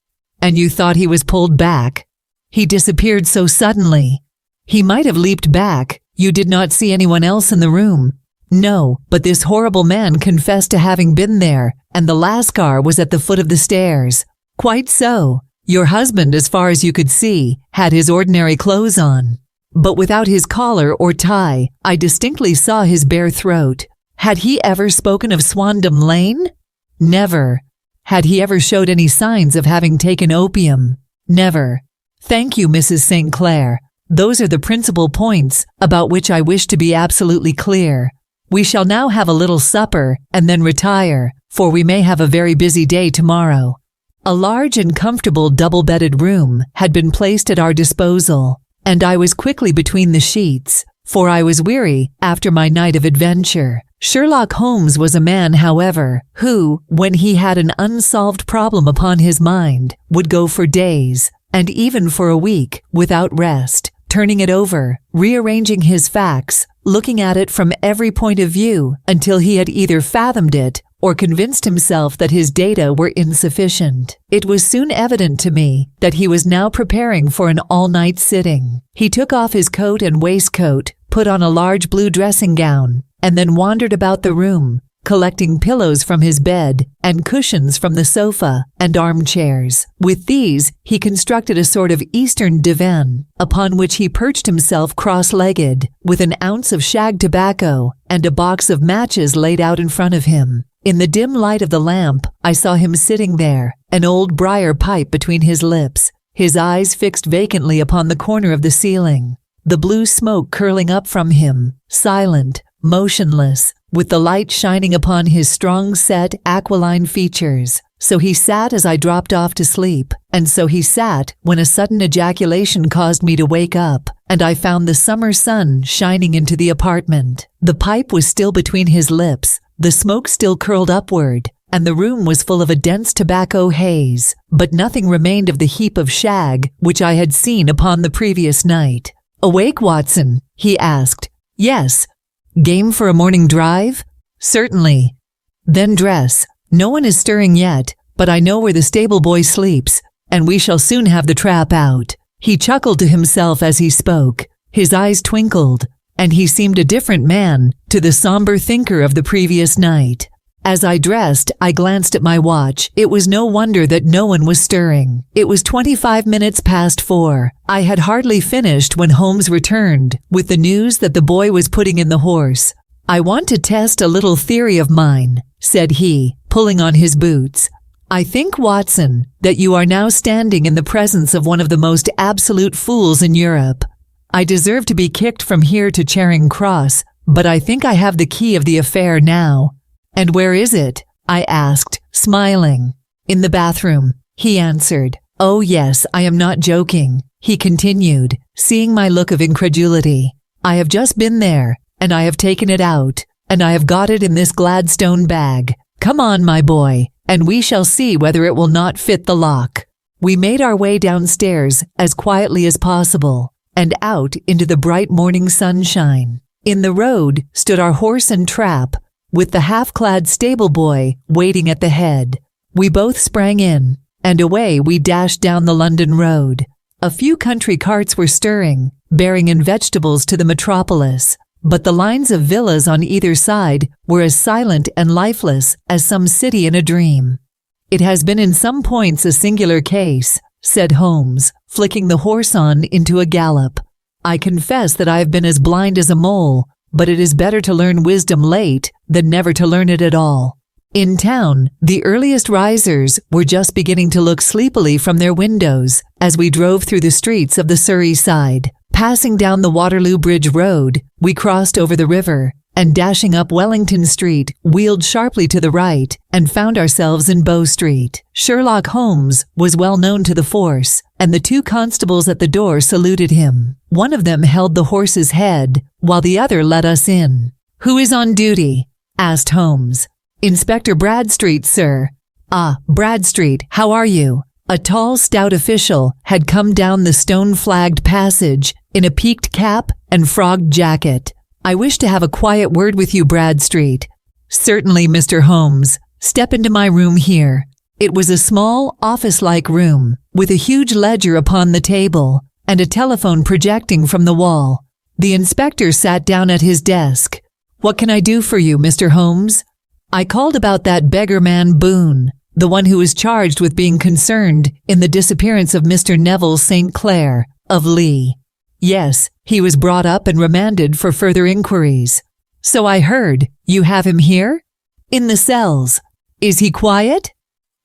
And you thought he was pulled back? He disappeared so suddenly. He might have leaped back. You did not see anyone else in the room. No, but this horrible man confessed to having been there, and the Lascar was at the foot of the stairs. Quite so. Your husband, as far as you could see, had his ordinary clothes on. But without his collar or tie, I distinctly saw his bare throat. Had he ever spoken of Swandam Lane? Never. Had he ever showed any signs of having taken opium? Never. Thank you, Mrs. St. Clair. Those are the principal points about which I wish to be absolutely clear. We shall now have a little supper and then retire, for we may have a very busy day tomorrow. A large and comfortable double-bedded room had been placed at our disposal, and I was quickly between the sheets, for I was weary after my night of adventure. Sherlock Holmes was a man, however, who, when he had an unsolved problem upon his mind, would go for days, and even for a week, without rest, turning it over, rearranging his facts, looking at it from every point of view until he had either fathomed it or convinced himself that his data were insufficient. It was soon evident to me that he was now preparing for an all-night sitting. He took off his coat and waistcoat, put on a large blue dressing gown, and then wandered about the room, collecting pillows from his bed and cushions from the sofa and armchairs. With these, he constructed a sort of Eastern divan, upon which he perched himself cross-legged, with an ounce of shag tobacco and a box of matches laid out in front of him. In the dim light of the lamp, I saw him sitting there, an old briar pipe between his lips, his eyes fixed vacantly upon the corner of the ceiling, the blue smoke curling up from him, silent, motionless, with the light shining upon his strong-set, aquiline features. So he sat as I dropped off to sleep, and so he sat when a sudden ejaculation caused me to wake up, and I found the summer sun shining into the apartment. The pipe was still between his lips, the smoke still curled upward, and the room was full of a dense tobacco haze, but nothing remained of the heap of shag which I had seen upon the previous night. "Awake, Watson?" he asked. "Yes." "Game for a morning drive?" "Certainly." "Then dress. No one is stirring yet, but I know where the stable boy sleeps, and we shall soon have the trap out." He chuckled to himself as he spoke. His eyes twinkled, and he seemed a different man to the somber thinker of the previous night. As I dressed, I glanced at my watch. It was no wonder that no one was stirring. It was 25 minutes past 4. I had hardly finished when Holmes returned with the news that the boy was putting in the horse. "I want to test a little theory of mine," said he, pulling on his boots. "I think, Watson, that you are now standing in the presence of one of the most absolute fools in Europe. I deserve to be kicked from here to Charing Cross, but I think I have the key of the affair now." "And where is it?" I asked, smiling. "In the bathroom," he answered. "Oh yes, I am not joking," he continued, seeing my look of incredulity. "I have just been there, and I have taken it out, and I have got it in this Gladstone bag. Come on, my boy, and we shall see whether it will not fit the lock." We made our way downstairs as quietly as possible, and out into the bright morning sunshine. In the road stood our horse and trap, with the half-clad stable boy waiting at the head. We both sprang in, and away we dashed down the London road. A few country carts were stirring, bearing in vegetables to the metropolis, but the lines of villas on either side were as silent and lifeless as some city in a dream. "It has been in some points a singular case," said Holmes, flicking the horse on into a gallop. "I confess that I have been as blind as a mole, but it is better to learn wisdom late than never to learn it at all." In town, the earliest risers were just beginning to look sleepily from their windows as we drove through the streets of the Surrey side. Passing down the Waterloo Bridge Road, we crossed over the river, and dashing up Wellington Street, wheeled sharply to the right and found ourselves in Bow Street. Sherlock Holmes was well known to the force, and the two constables at the door saluted him. One of them held the horse's head, while the other let us in. "Who is on duty?" asked Holmes. "Inspector Bradstreet, sir." "Ah, Bradstreet, how are you?" A tall, stout official had come down the stone-flagged passage in a peaked cap and frogged jacket. "I wish to have a quiet word with you, Bradstreet." "Certainly, Mr. Holmes. Step into my room here." It was a small, office-like room, with a huge ledger upon the table and a telephone projecting from the wall. The inspector sat down at his desk. "What can I do for you, Mr. Holmes?" "I called about that beggar man Boone, the one who is charged with being concerned in the disappearance of Mr. Neville St. Clair, of Lee." "Yes, he was brought up and remanded for further inquiries." "So I heard. You have him here?" "In the cells." "Is he quiet?"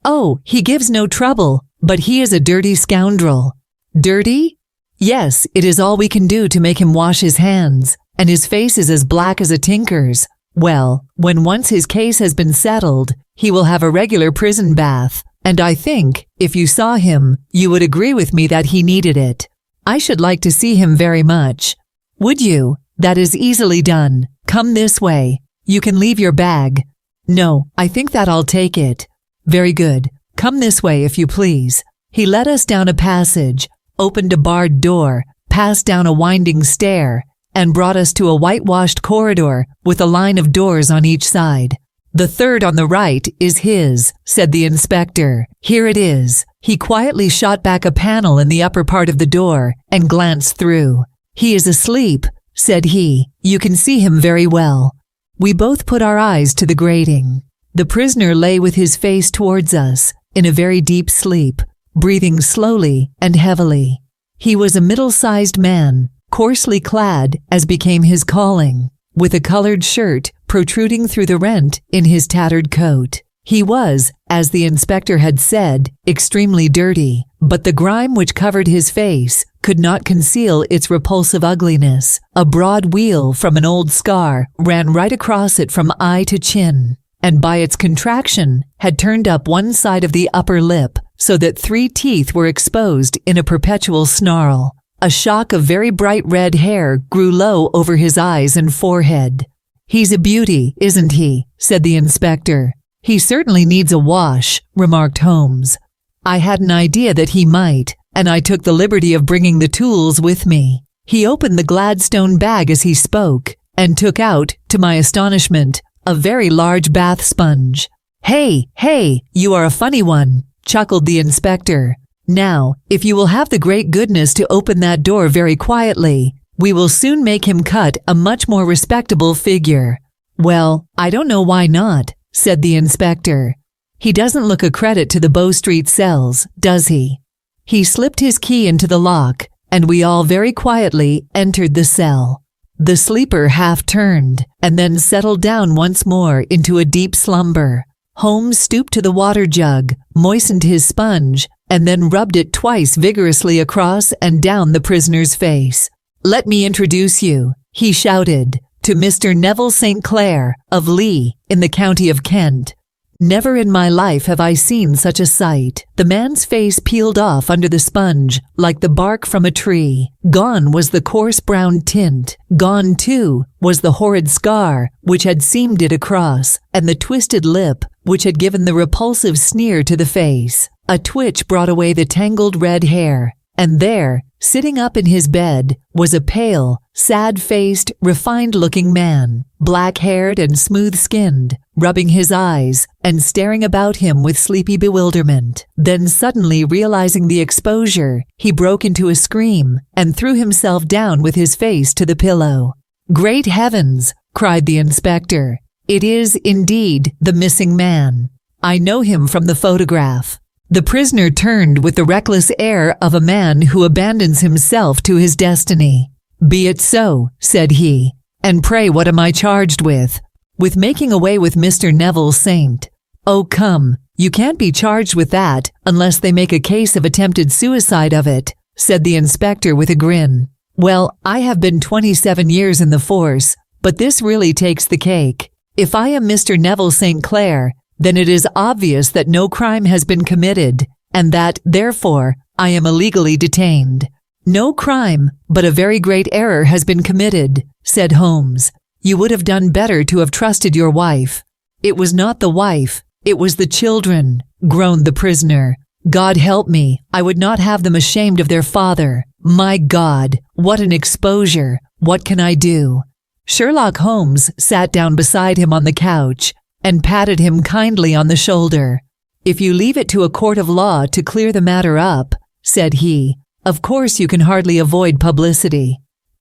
"Oh, he gives no trouble, but he is a dirty scoundrel." "Dirty?" "Yes, it is all we can do to make him wash his hands, and his face is as black as a tinker's. Well, when once his case has been settled, he will have a regular prison bath, and I think, if you saw him, you would agree with me that he needed it. I should like to see him very much." "Would you? That is easily done. Come this way. You can leave your bag." "No, I think that I'll take it." "Very good. Come this way, if you please." He led us down a passage, opened a barred door, passed down a winding stair, and brought us to a whitewashed corridor with a line of doors on each side. "The third on the right is his," said the inspector. "Here it is." He quietly shot back a panel in the upper part of the door and glanced through. "He is asleep," said he. "You can see him very well." We both put our eyes to the grating. The prisoner lay with his face towards us, in a very deep sleep, breathing slowly and heavily. He was a middle-sized man, coarsely clad as became his calling, with a colored shirt protruding through the rent in his tattered coat. He was, as the inspector had said, extremely dirty, but the grime which covered his face could not conceal its repulsive ugliness. A broad wheal from an old scar ran right across it from eye to chin, and by its contraction had turned up one side of the upper lip, so that 3 teeth were exposed in a perpetual snarl. A shock of very bright red hair grew low over his eyes and forehead. "He's a beauty, isn't he?" said the inspector. "He certainly needs a wash," remarked Holmes. "I had an idea that he might, and I took the liberty of bringing the tools with me." He opened the Gladstone bag as he spoke, and took out, to my astonishment, a very large bath sponge. Hey, you are a funny one," chuckled the inspector. "Now, if you will have the great goodness to open that door very quietly, we will soon make him cut a much more respectable figure." "Well, I don't know why not," said the inspector. "He doesn't look a credit to the Bow Street cells, does he?" He slipped his key into the lock, and we all very quietly entered the cell. The sleeper half turned, and then settled down once more into a deep slumber. Holmes stooped to the water jug, moistened his sponge, and then rubbed it twice vigorously across and down the prisoner's face. "Let me introduce you," he shouted, "to Mr. Neville St. Clair of Lee in the county of Kent." Never in my life have I seen such a sight. The man's face peeled off under the sponge like the bark from a tree. Gone was the coarse brown tint. Gone, too, was the horrid scar which had seamed it across, and the twisted lip which had given the repulsive sneer to the face. A twitch brought away the tangled red hair, and there, sitting up in his bed, was a pale, sad-faced, refined-looking man, black-haired and smooth-skinned, rubbing his eyes and staring about him with sleepy bewilderment. Then suddenly realizing the exposure, he broke into a scream and threw himself down with his face to the pillow. "Great heavens!" cried the inspector. "It is, indeed, the missing man. I know him from the photograph." The prisoner turned with the reckless air of a man who abandons himself to his destiny. "Be it so," said he. "And pray what am I charged with?" "With making away with Mr. Neville St." "Oh, come, you can't be charged with that unless they make a case of attempted suicide of it," said the inspector with a grin. "Well, I have been 27 years in the force, but this really takes the cake. If I am Mr. Neville St. Clair, then it is obvious that no crime has been committed, and that, therefore, I am illegally detained." "No crime, but a very great error has been committed," said Holmes. "You would have done better to have trusted your wife." "It was not the wife, it was the children," groaned the prisoner. "God help me, I would not have them ashamed of their father. My God, what an exposure! What can I do?" Sherlock Holmes sat down beside him on the couch and patted him kindly on the shoulder. "If you leave it to a court of law to clear the matter up," said he, "of course you can hardly avoid publicity.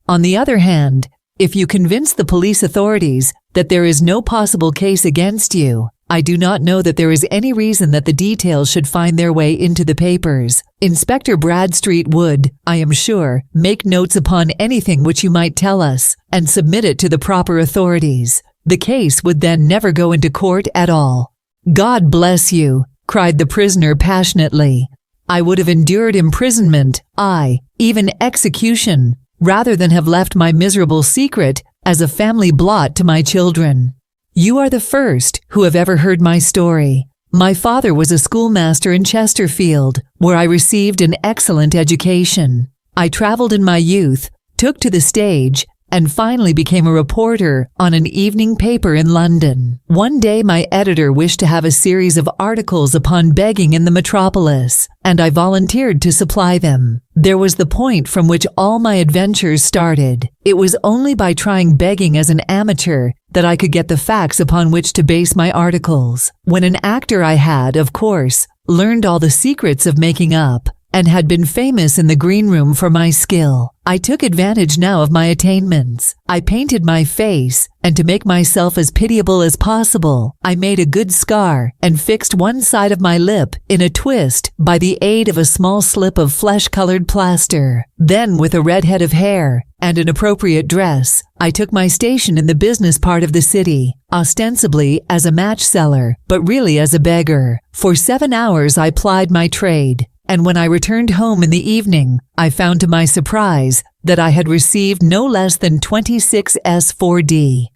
On the other hand, if you convince the police authorities that there is no possible case against you, I do not know that there is any reason that the details should find their way into the papers. Inspector Bradstreet would, I am sure, make notes upon anything which you might tell us and submit it to the proper authorities. The case would then never go into court at all." "God bless you," cried the prisoner passionately. "I would have endured imprisonment, aye, even execution, rather than have left my miserable secret as a family blot to my children. You are the first who have ever heard my story. My father was a schoolmaster in Chesterfield, where I received an excellent education. I traveled in my youth, took to the stage, and finally became a reporter on an evening paper in London. One day my editor wished to have a series of articles upon begging in the metropolis, and I volunteered to supply them. There was the point from which all my adventures started. It was only by trying begging as an amateur that I could get the facts upon which to base my articles. When an actor I had, of course, learned all the secrets of making up, and had been famous in the green room for my skill. I took advantage now of my attainments. I painted my face, and to make myself as pitiable as possible, I made a good scar and fixed one side of my lip in a twist by the aid of a small slip of flesh-colored plaster. Then, with a red head of hair and an appropriate dress, I took my station in the business part of the city, ostensibly as a match seller, but really as a beggar. For 7 hours I plied my trade, and when I returned home in the evening, I found to my surprise that I had received no less than 26 S4D.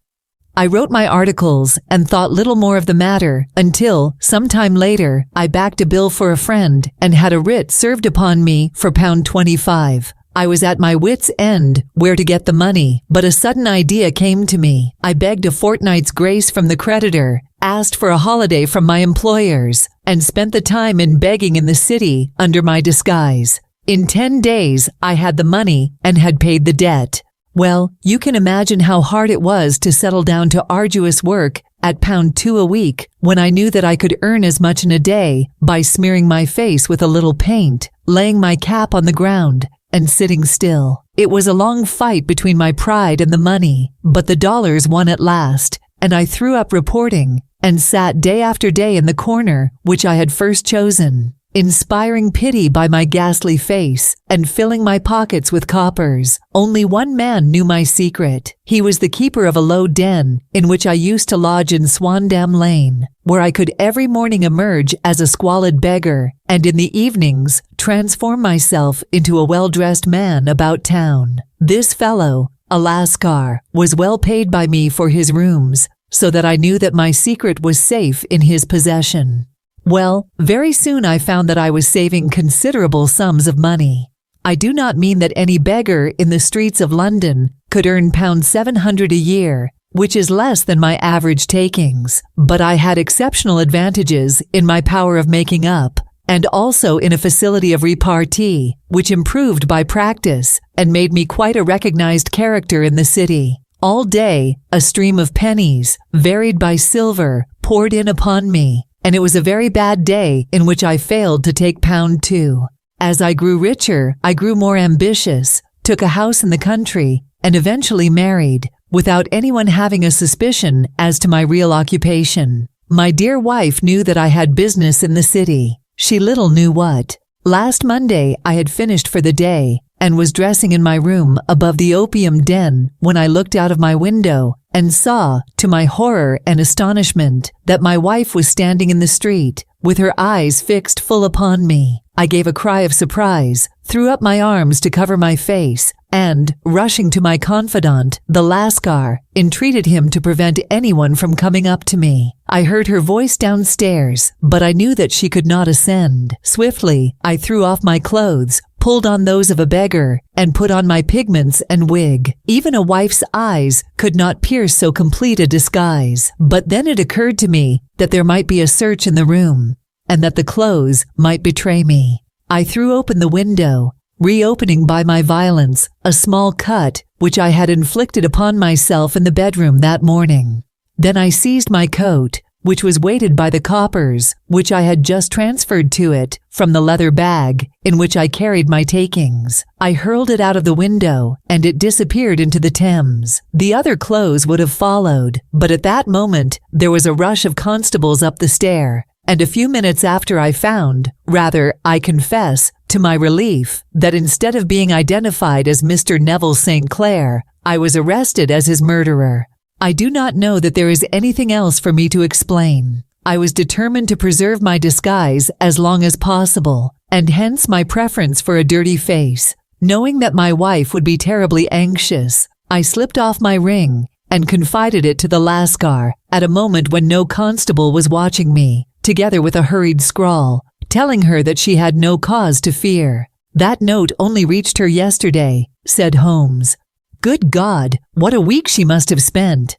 I wrote my articles and thought little more of the matter until, some time later, I backed a bill for a friend and had a writ served upon me for £25. I was at my wits' end where to get the money, but a sudden idea came to me. I begged a fortnight's grace from the creditor, asked for a holiday from my employers, and spent the time in begging in the city under my disguise. In 10 days, I had the money and had paid the debt. Well, you can imagine how hard it was to settle down to arduous work at £2 a week when I knew that I could earn as much in a day by smearing my face with a little paint, laying my cap on the ground, and sitting still. It was a long fight between my pride and the money, but the dollars won at last, and I threw up reporting and sat day after day in the corner which I had first chosen, inspiring pity by my ghastly face and filling my pockets with coppers. Only one man knew my secret. He was the keeper of a low den in which I used to lodge in Swandam Lane, where I could every morning emerge as a squalid beggar and in the evenings transform myself into a well-dressed man about town. This fellow, a Lascar, was well paid by me for his rooms, so that I knew that my secret was safe in his possession. Well, very soon I found that I was saving considerable sums of money. I do not mean that any beggar in the streets of London could earn £700 a year, which is less than my average takings, but I had exceptional advantages in my power of making up, and also in a facility of repartee, which improved by practice and made me quite a recognized character in the city. All day, a stream of pennies, varied by silver, poured in upon me, and it was a very bad day in which I failed to take £2. As I grew richer, I grew more ambitious, took a house in the country, and eventually married, without anyone having a suspicion as to my real occupation. My dear wife knew that I had business in the city. She little knew what. Last Monday I had finished for the day and was dressing in my room above the opium den when I looked out of my window and saw, to my horror and astonishment, that my wife was standing in the street, with her eyes fixed full upon me. I gave a cry of surprise, threw up my arms to cover my face, and, rushing to my confidant, the Lascar, entreated him to prevent anyone from coming up to me. I heard her voice downstairs, but I knew that she could not ascend. Swiftly, I threw off my clothes, pulled on those of a beggar, and put on my pigments and wig. Even a wife's eyes could not pierce so complete a disguise. But then it occurred to me that there might be a search in the room, and that the clothes might betray me. I threw open the window, reopening by my violence a small cut which I had inflicted upon myself in the bedroom that morning. Then I seized my coat, which was weighted by the coppers, which I had just transferred to it from the leather bag in which I carried my takings. I hurled it out of the window, and it disappeared into the Thames. The other clothes would have followed, but at that moment there was a rush of constables up the stair, and a few minutes after I found, rather, I confess, to my relief, that instead of being identified as Mr. Neville St. Clair, I was arrested as his murderer. I do not know that there is anything else for me to explain. I was determined to preserve my disguise as long as possible, and hence my preference for a dirty face. Knowing that my wife would be terribly anxious, I slipped off my ring and confided it to the Lascar at a moment when no constable was watching me, together with a hurried scrawl, telling her that she had no cause to fear. "That note only reached her yesterday," said Holmes. "Good God, what a week she must have spent."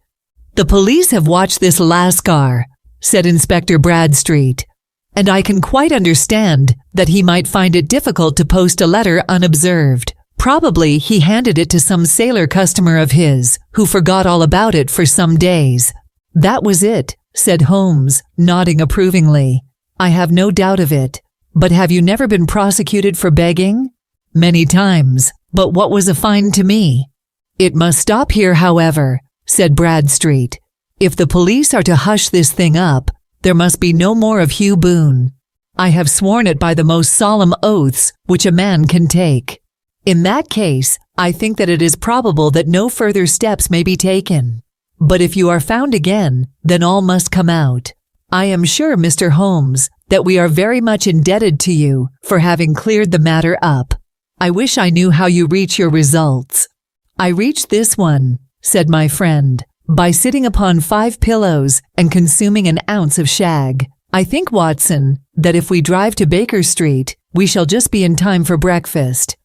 "The police have watched this Lascar," said Inspector Bradstreet, "and I can quite understand that he might find it difficult to post a letter unobserved. Probably he handed it to some sailor customer of his, who forgot all about it for some days." "That was it," said Holmes, nodding approvingly. "I have no doubt of it. But have you never been prosecuted for begging? Many times, but what was a fine to me? It must stop here, however, said Bradstreet. If the police are to hush this thing up, there must be no more of Hugh Boone. I have sworn it by the most solemn oaths which a man can take. In that case, I think that it is probable that no further steps may be taken. But if you are found again, then all must come out. I am sure, Mr. Holmes, that we are very much indebted to you for having cleared the matter up. I wish I knew how you reach your results. I reached this one, said my friend, by sitting upon 5 pillows and consuming an ounce of shag. I think, Watson, that if we drive to Baker Street, we shall just be in time for breakfast.